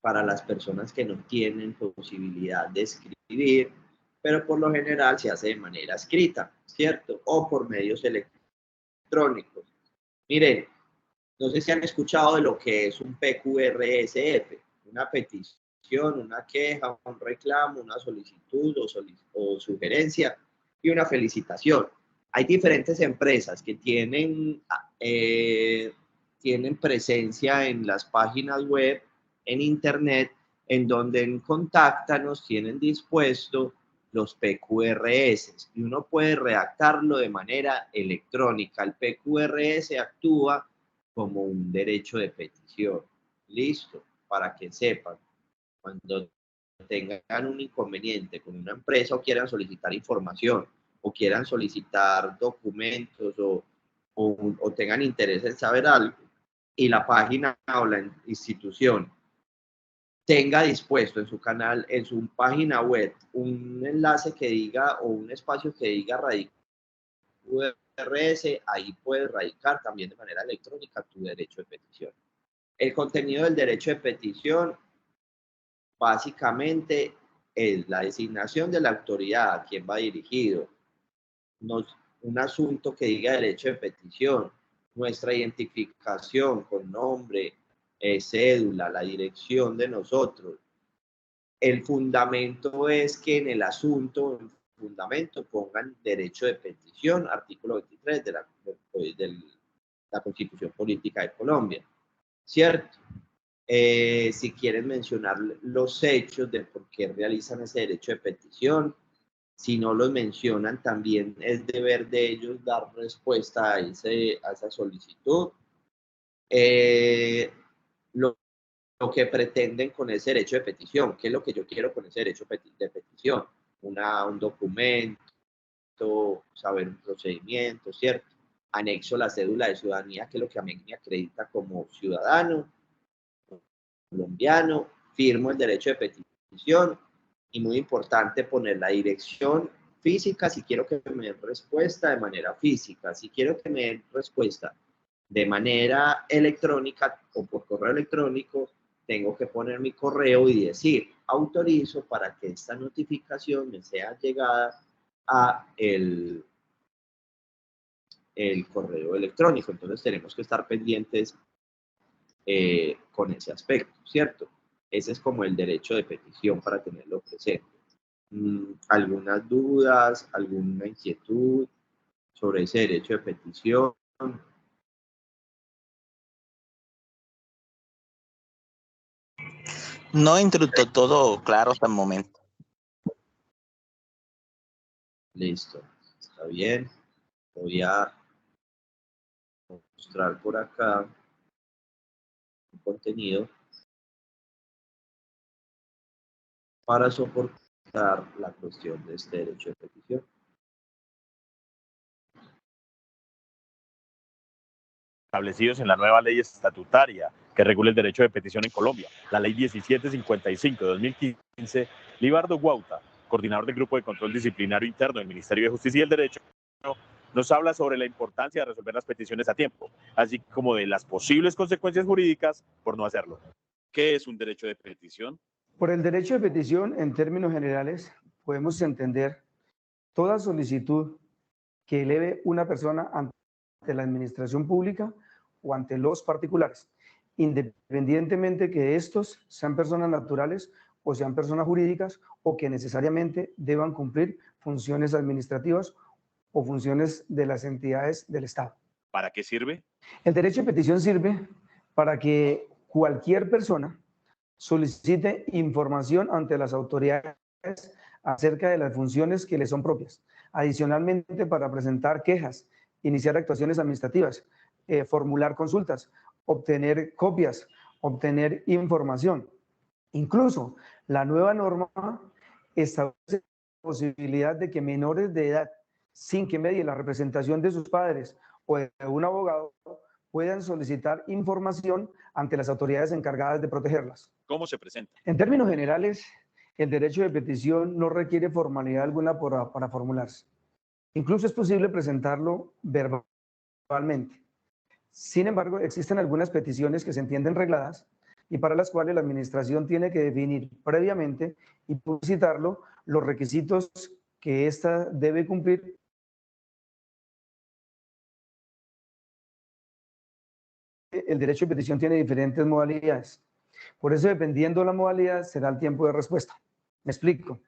para las personas que no tienen posibilidad de escribir, pero por lo general se hace de manera escrita, ¿cierto? O por medios electrónicos. Miren, no sé si han escuchado de lo que es un PQRSF, una petición, una queja, un reclamo, una solicitud o sugerencia y una felicitación. Hay diferentes empresas que tienen presencia en las páginas web, en internet, en donde en Contáctanos tienen dispuesto los PQRS y uno puede redactarlo de manera electrónica. El PQRS actúa como un derecho de petición. Listo, para que sepan, cuando tengan un inconveniente con una empresa o quieran solicitar información o quieran solicitar documentos o tengan interés en saber algo y la página o la institución tenga dispuesto en su canal, en su página web, un enlace que diga o un espacio que diga URS, ahí puedes radicar también de manera electrónica tu derecho de petición. El contenido del derecho de petición básicamente es la designación de la autoridad a quien va dirigido, un asunto que diga derecho de petición, nuestra identificación con nombre, cédula, la dirección de nosotros. El fundamento es que en el asunto, en fundamento, pongan derecho de petición, artículo 23 de la Constitución Política de Colombia, ¿cierto? Si quieren mencionar los hechos de por qué realizan ese derecho de petición, si no los mencionan, también es deber de ellos dar respuesta a esa solicitud. Lo que pretenden con ese derecho de petición, qué es lo que yo quiero con ese derecho de petición, un documento, saber un procedimiento, ¿cierto? Anexo la cédula de ciudadanía, que es lo que a mí me acredita como ciudadano colombiano, firmo el derecho de petición y muy importante poner la dirección física si quiero que me den respuesta de manera física, si quiero que me den respuesta de manera electrónica o por correo electrónico, tengo que poner mi correo y decir, autorizo para que esta notificación me sea llegada a el correo electrónico. Entonces tenemos que estar pendientes con ese aspecto, ¿cierto? Ese es como el derecho de petición para tenerlo presente. ¿Algunas dudas, alguna inquietud sobre ese derecho de petición? No, instructor, todo claro hasta el momento. Listo, está bien. Voy a mostrar por acá un contenido para soportar la cuestión de este derecho de petición. Establecidos en la nueva ley estatutaria que regula el derecho de petición en Colombia, la ley 1755 de 2015, Libardo Guauta, coordinador del Grupo de Control Disciplinario Interno del Ministerio de Justicia y el Derecho, nos habla sobre la importancia de resolver las peticiones a tiempo, así como de las posibles consecuencias jurídicas por no hacerlo. ¿Qué es un derecho de petición? Por el derecho de petición, en términos generales, podemos entender toda solicitud que eleve una persona ante la administración pública o ante los particulares, independientemente que estos sean personas naturales o sean personas jurídicas o que necesariamente deban cumplir funciones administrativas o funciones de las entidades del Estado. ¿Para qué sirve? El derecho de petición sirve para que cualquier persona solicite información ante las autoridades acerca de las funciones que le son propias. Adicionalmente, para presentar quejas, iniciar actuaciones administrativas, formular consultas, obtener copias, obtener información. Incluso la nueva norma establece la posibilidad de que menores de edad, sin que medie la representación de sus padres o de un abogado, puedan solicitar información ante las autoridades encargadas de protegerlas. ¿Cómo se presenta? En términos generales, el derecho de petición no requiere formalidad alguna para formularse. Incluso es posible presentarlo verbalmente. Sin embargo, existen algunas peticiones que se entienden regladas y para las cuales la administración tiene que definir previamente y publicitarlo los requisitos que ésta debe cumplir. El derecho de petición tiene diferentes modalidades. Por eso, dependiendo de la modalidad, será el tiempo de respuesta. Me explico.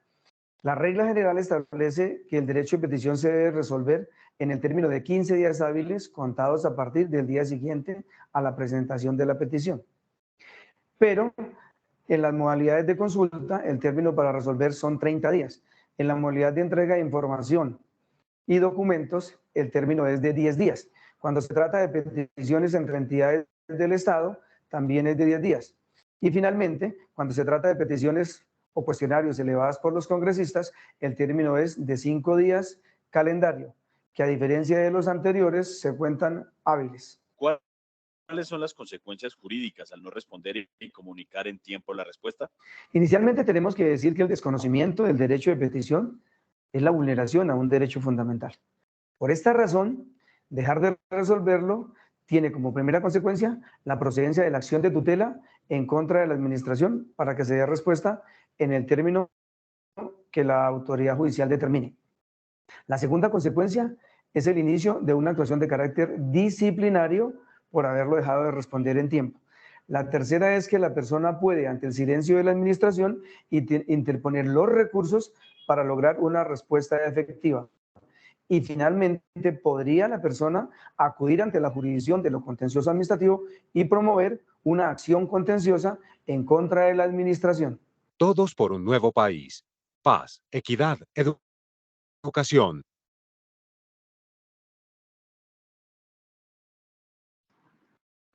La regla general establece que el derecho de petición se debe resolver en el término de 15 días hábiles contados a partir del día siguiente a la presentación de la petición. Pero en las modalidades de consulta, el término para resolver son 30 días. En la modalidad de entrega de información y documentos, el término es de 10 días. Cuando se trata de peticiones entre entidades del Estado, también es de 10 días. Y finalmente, cuando se trata de peticiones o cuestionarios elevadas por los congresistas, el término es de 5 días calendario, que a diferencia de los anteriores, se cuentan hábiles. ¿Cuáles son las consecuencias jurídicas al no responder y comunicar en tiempo la respuesta? Inicialmente tenemos que decir que el desconocimiento del derecho de petición es la vulneración a un derecho fundamental. Por esta razón, dejar de resolverlo tiene como primera consecuencia la procedencia de la acción de tutela en contra de la administración para que se dé respuesta en el término que la autoridad judicial determine. La segunda consecuencia es el inicio de una actuación de carácter disciplinario por haberlo dejado de responder en tiempo. La tercera es que la persona puede, ante el silencio de la administración, interponer los recursos para lograr una respuesta efectiva. Y finalmente, podría la persona acudir ante la jurisdicción de lo contencioso administrativo y promover una acción contenciosa en contra de la administración. Todos por un nuevo país. Paz, equidad, educación.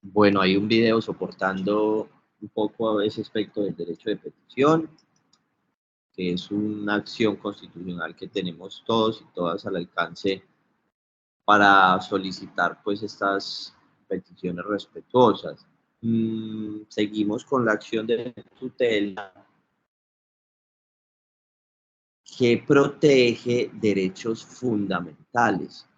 Bueno, hay un video soportando un poco ese aspecto del derecho de petición, que es una acción constitucional que tenemos todos y todas al alcance para solicitar pues estas peticiones respetuosas. Seguimos con la acción de tutela que protege derechos fundamentales.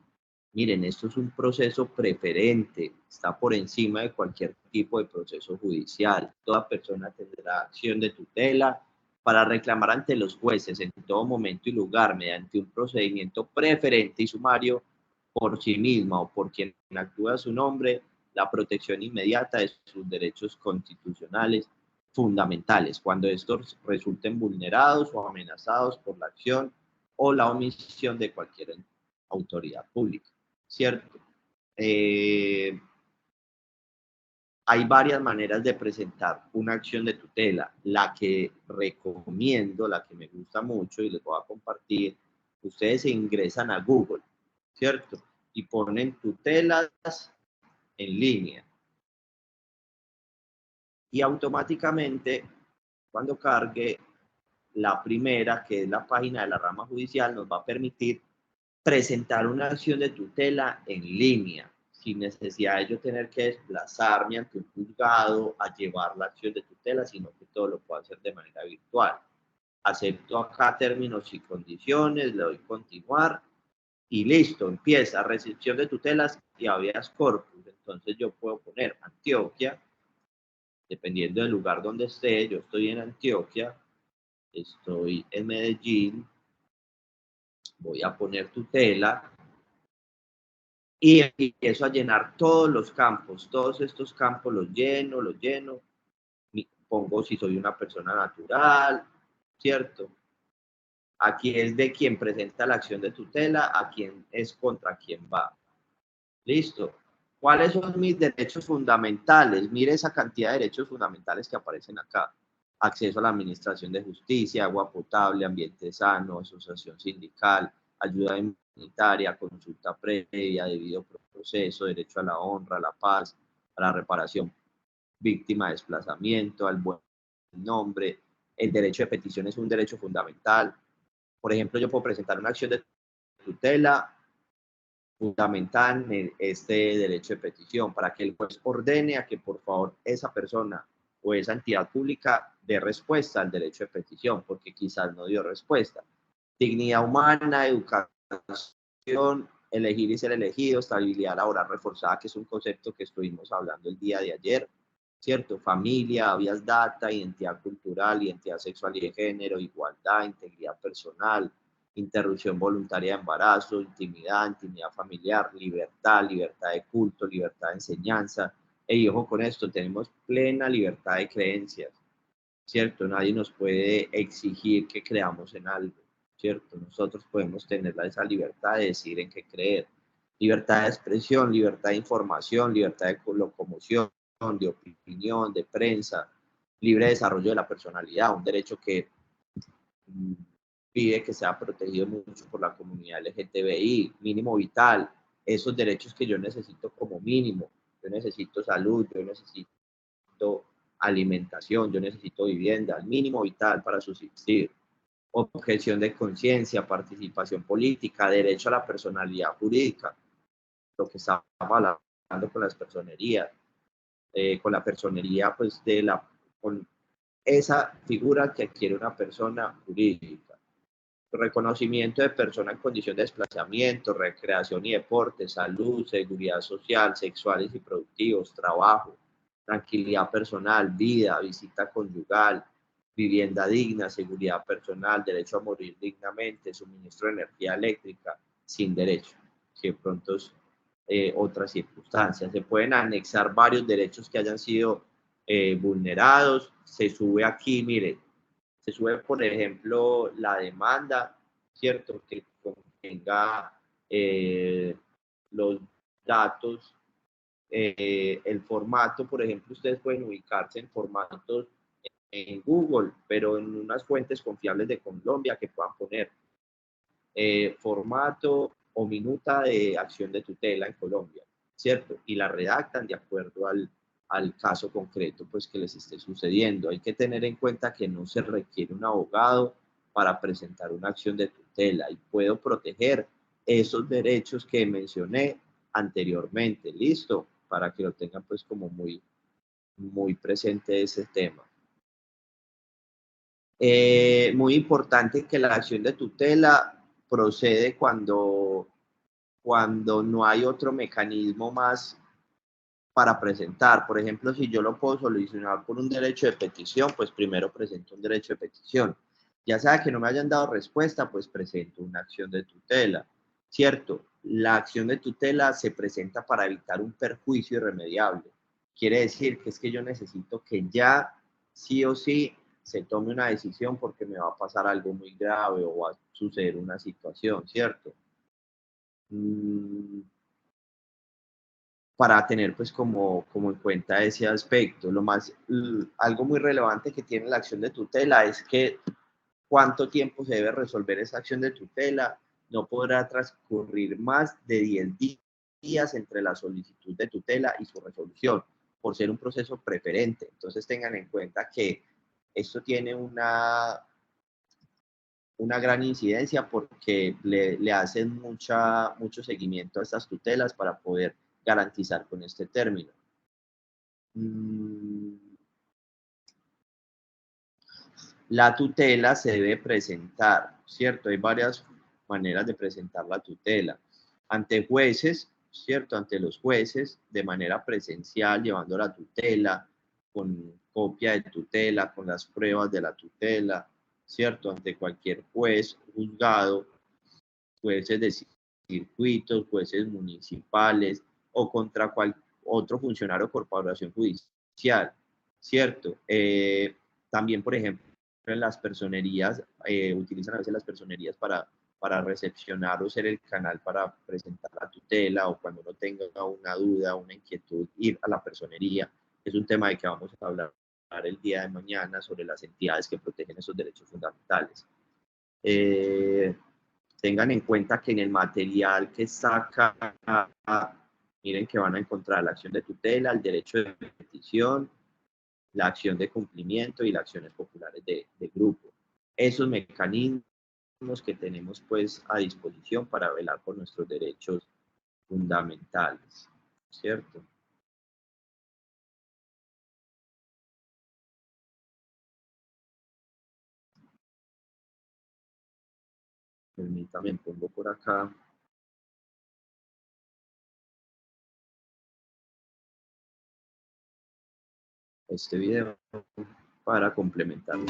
Miren, esto es un proceso preferente, está por encima de cualquier tipo de proceso judicial. Toda persona tendrá acción de tutela para reclamar ante los jueces en todo momento y lugar mediante un procedimiento preferente y sumario por sí misma o por quien actúa a su nombre, la protección inmediata de sus derechos constitucionales fundamentales, cuando estos resulten vulnerados o amenazados por la acción o la omisión de cualquier autoridad pública, ¿cierto? Hay varias maneras de presentar una acción de tutela. La que recomiendo, la que me gusta mucho y les voy a compartir, ustedes se ingresan a Google, ¿cierto? Y ponen tutelas en línea. Y automáticamente, cuando cargue la primera, que es la página de la rama judicial, nos va a permitir presentar una acción de tutela en línea, sin necesidad de yo tener que desplazarme ante un juzgado a llevar la acción de tutela, sino que todo lo puedo hacer de manera virtual. Acepto acá términos y condiciones, le doy continuar y listo, empieza recepción de tutelas y habeas corpus. Entonces yo puedo poner Antioquia, dependiendo del lugar donde esté. Yo estoy en Antioquia, estoy en Medellín, voy a poner tutela y empiezo a llenar todos los campos, todos estos campos los lleno, pongo si soy una persona natural, ¿cierto? Aquí es de quien presenta la acción de tutela, a quién es contra quién va. Listo. ¿Cuáles son mis derechos fundamentales? Mire esa cantidad de derechos fundamentales que aparecen acá. Acceso a la administración de justicia, agua potable, ambiente sano, asociación sindical, ayuda humanitaria, consulta previa, debido proceso, derecho a la honra, a la paz, a la reparación, víctima de desplazamiento, al buen nombre. El derecho de petición es un derecho fundamental. Por ejemplo, yo puedo presentar una acción de tutela fundamental en este derecho de petición para que el juez ordene a que por favor esa persona o esa entidad pública dé respuesta al derecho de petición, porque quizás no dio respuesta. Dignidad humana, educación, elegir y ser elegido, estabilidad laboral reforzada, que es un concepto que estuvimos hablando el día de ayer, ¿cierto? Familia, habeas data, identidad cultural, identidad sexual y de género, igualdad, integridad personal, interrupción voluntaria de embarazo, intimidad familiar, libertad de culto, libertad de enseñanza. Y ojo con esto, tenemos plena libertad de creencias, ¿cierto? Nadie nos puede exigir que creamos en algo, ¿cierto? Nosotros podemos tener esa libertad de decir en qué creer. Libertad de expresión, libertad de información, libertad de locomoción, de opinión, de prensa, libre desarrollo de la personalidad, un derecho que pide que sea protegido mucho por la comunidad LGTBI, mínimo vital, esos derechos que yo necesito como mínimo. Yo necesito salud, yo necesito alimentación, yo necesito vivienda, el mínimo vital para subsistir. Objeción de conciencia, participación política, derecho a la personalidad jurídica, lo que estamos hablando con las personerías, con la personería pues con esa figura que adquiere una persona jurídica. Reconocimiento de persona en condición de desplazamiento, recreación y deporte, salud, seguridad social, sexuales y productivos, trabajo, tranquilidad personal, vida, visita conyugal, vivienda digna, seguridad personal, derecho a morir dignamente, suministro de energía eléctrica, sin derecho, que de pronto es otras circunstancias. Se pueden anexar varios derechos que hayan sido vulnerados. Se sube aquí, mire, se sube, por ejemplo, la demanda, ¿cierto? Que contenga los datos, el formato, por ejemplo, ustedes pueden ubicarse en formatos en Google, pero en unas fuentes confiables de Colombia que puedan poner formato o minuta de acción de tutela en Colombia, ¿cierto? Y la redactan de acuerdo al caso concreto pues que les esté sucediendo. Hay que tener en cuenta que no se requiere un abogado para presentar una acción de tutela y puedo proteger esos derechos que mencioné anteriormente. ¿Listo? Para que lo tengan pues como muy presente ese tema. Muy importante que la acción de tutela procede cuando no hay otro mecanismo más para presentar. Por ejemplo, si yo lo puedo solucionar por un derecho de petición, pues primero presento un derecho de petición. Ya sea que no me hayan dado respuesta, pues presento una acción de tutela, ¿cierto? La acción de tutela se presenta para evitar un perjuicio irremediable. Quiere decir que es que yo necesito que ya sí o sí se tome una decisión porque me va a pasar algo muy grave o va a suceder una situación, ¿cierto? para tener pues como en cuenta ese aspecto. Algo muy relevante que tiene la acción de tutela es que cuánto tiempo se debe resolver esa acción de tutela. No podrá transcurrir más de 10 días entre la solicitud de tutela y su resolución, por ser un proceso preferente. Entonces tengan en cuenta que esto tiene una gran incidencia porque le hacen mucho seguimiento a estas tutelas para poder garantizar con este término. La tutela se debe presentar, ¿cierto? Hay varias maneras de presentar la tutela. Ante jueces, ¿cierto? Ante los jueces, de manera presencial, llevando la tutela, con copia de tutela, con las pruebas de la tutela, ¿cierto? Ante cualquier juez, juzgado, jueces de circuitos, jueces municipales o contra otro funcionario o corporación judicial, ¿cierto? También, por ejemplo, en las personerías, utilizan a veces las personerías para recepcionar o ser el canal para presentar la tutela, o cuando uno tenga una duda, una inquietud, ir a la personería. Es un tema de que vamos a hablar el día de mañana sobre las entidades que protegen esos derechos fundamentales. Tengan en cuenta que en el material que saca, miren que van a encontrar la acción de tutela, el derecho de petición, la acción de cumplimiento y las acciones populares de grupo. Esos mecanismos que tenemos pues a disposición para velar por nuestros derechos fundamentales, ¿cierto? Permítame, pongo por acá. Este video para complementarlo.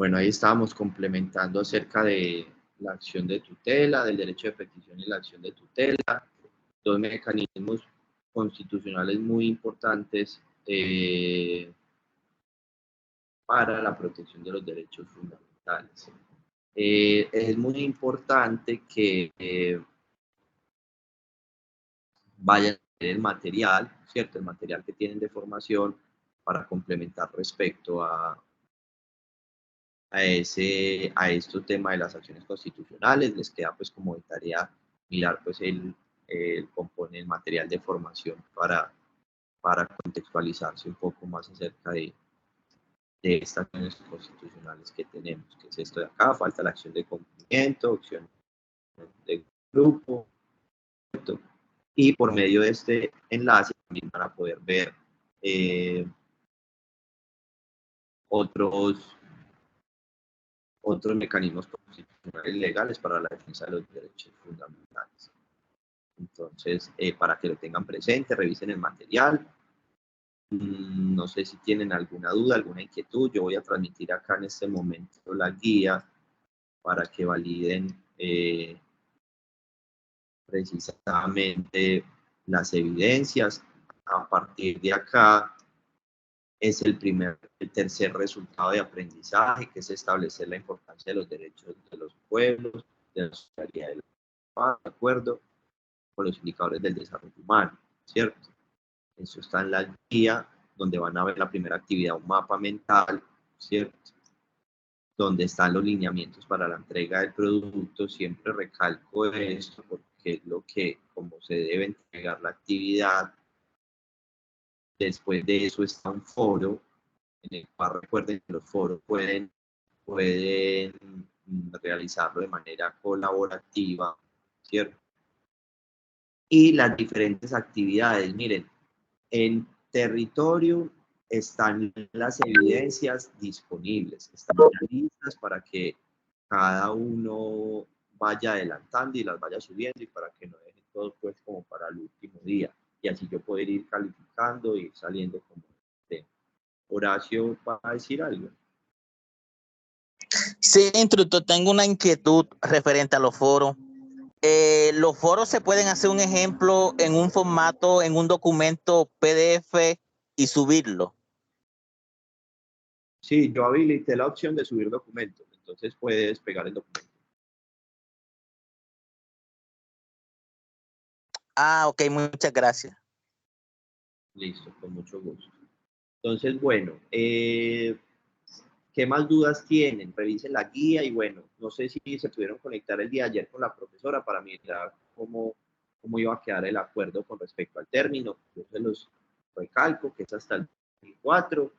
Bueno, ahí estábamos complementando acerca de la acción de tutela, del derecho de petición y la acción de tutela, dos mecanismos constitucionales muy importantes para la protección de los derechos fundamentales. Es muy importante que vayan a ver el material, ¿cierto? El material que tienen de formación para complementar respecto a estos temas de las acciones constitucionales. Les queda pues como de tarea mirar pues el material de formación para contextualizarse un poco más acerca de estas acciones constitucionales que tenemos, que es esto de acá. Falta la acción de cumplimiento, acción de grupo, ¿cierto? Y por medio de este enlace también van a poder ver otros mecanismos constitucionales legales para la defensa de los derechos fundamentales. Entonces, para que lo tengan presente, revisen el material. No sé si tienen alguna duda, alguna inquietud. Yo voy a transmitir acá en este momento la guía para que validen precisamente las evidencias. A partir de acá es el tercer resultado de aprendizaje, que es establecer la importancia de los derechos de los pueblos, de la solidaridad de de acuerdo con los indicadores del desarrollo humano, ¿cierto? Eso está en la guía, donde van a ver la primera actividad, un mapa mental, ¿cierto? Donde están los lineamientos para la entrega del producto. Siempre recalco esto porque es lo que, como se debe entregar la actividad. Después de eso está un foro, en el cual recuerden que los foros pueden realizarlo de manera colaborativa, ¿cierto? Y las diferentes actividades, miren, en territorio están las evidencias disponibles, están listas para que cada uno vaya adelantando y las vaya subiendo, y para que no dejen todo pues como para el último día, y así yo poder ir calificando y saliendo como de. Horacio va a decir algo. Sí, instructor, tengo una inquietud referente a los foros. Los foros se pueden hacer un ejemplo en un formato, en un documento PDF y subirlo. Sí, yo habilité la opción de subir documentos, entonces puedes pegar el documento. Ah, ok, muchas gracias. Listo, con mucho gusto. Entonces, bueno, ¿qué más dudas tienen? Revisen la guía y bueno, no sé si se pudieron conectar el día de ayer con la profesora para mirar cómo iba a quedar el acuerdo con respecto al término. Yo se los recalco que es hasta el 24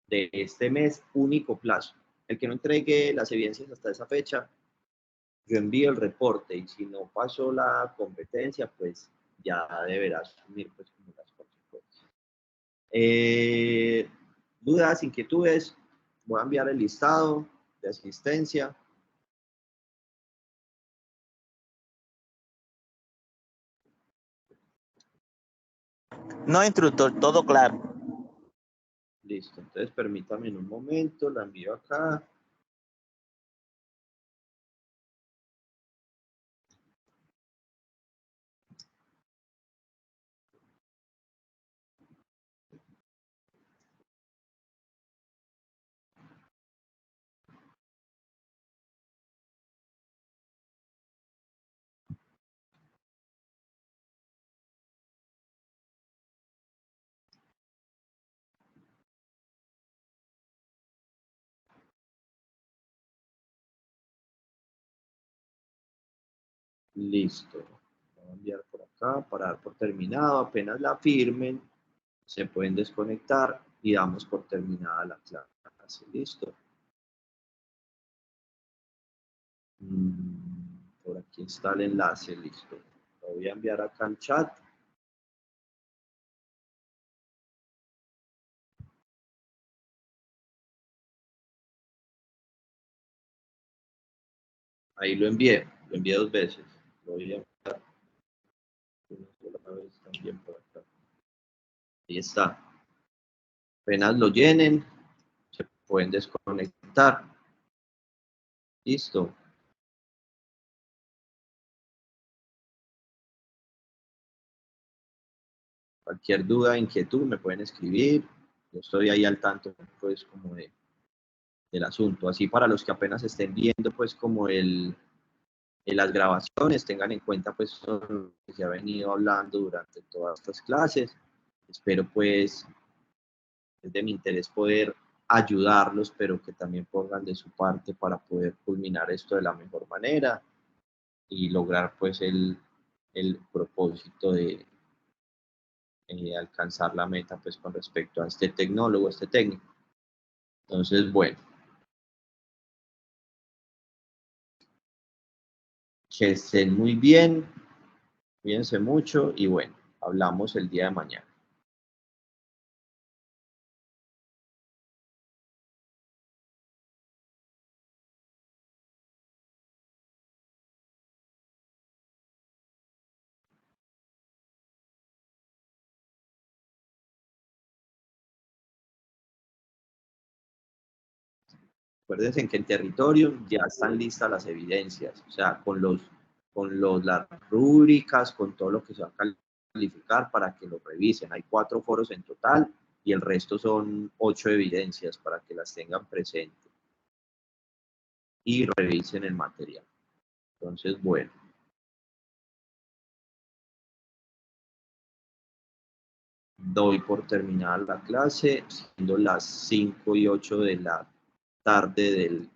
de este mes, único plazo. El que no entregue las evidencias hasta esa fecha, yo envío el reporte, y si no pasó la competencia, pues ya deberá asumir pues como las consecuencias. Dudas, inquietudes, voy a enviar el listado de asistencia. No, instructor, todo claro. Listo, entonces permítame en un momento, la envío acá. Listo. Voy a enviar por acá para dar por terminado. Apenas la firmen, se pueden desconectar y damos por terminada la clase. Listo. Por aquí está el enlace. Listo. Lo voy a enviar acá en chat. Ahí lo envié 2 veces. Lo voy a enviar una sola vez también por acá. Ahí está. Apenas lo llenen, se pueden desconectar Listo. Cualquier duda, inquietud, me pueden escribir. Yo estoy ahí al tanto, pues, como del asunto. Así para los que apenas estén viendo, pues, como las grabaciones, tengan en cuenta, pues, lo que se ha venido hablando durante todas estas clases. Espero, pues, es de mi interés poder ayudarlos, pero que también pongan de su parte para poder culminar esto de la mejor manera y lograr, pues, el propósito de alcanzar la meta, pues, con respecto a este tecnólogo, este técnico. Entonces, bueno, que estén muy bien, cuídense mucho y bueno, hablamos el día de mañana. Acuérdense que en territorio ya están listas las evidencias, o sea, las rúbricas, con todo lo que se va a calificar para que lo revisen. Hay 4 foros en total y el resto son 8 evidencias para que las tengan presentes y revisen el material. Entonces, bueno. Doy por terminada la clase, siendo las 5:08 de la tarde del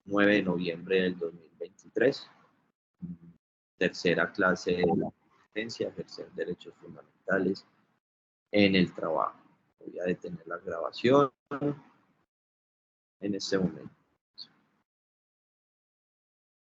9 de noviembre del 2023. Tercera clase de la competencia, ejercer derechos fundamentales en el trabajo. Voy a detener la grabación en este momento.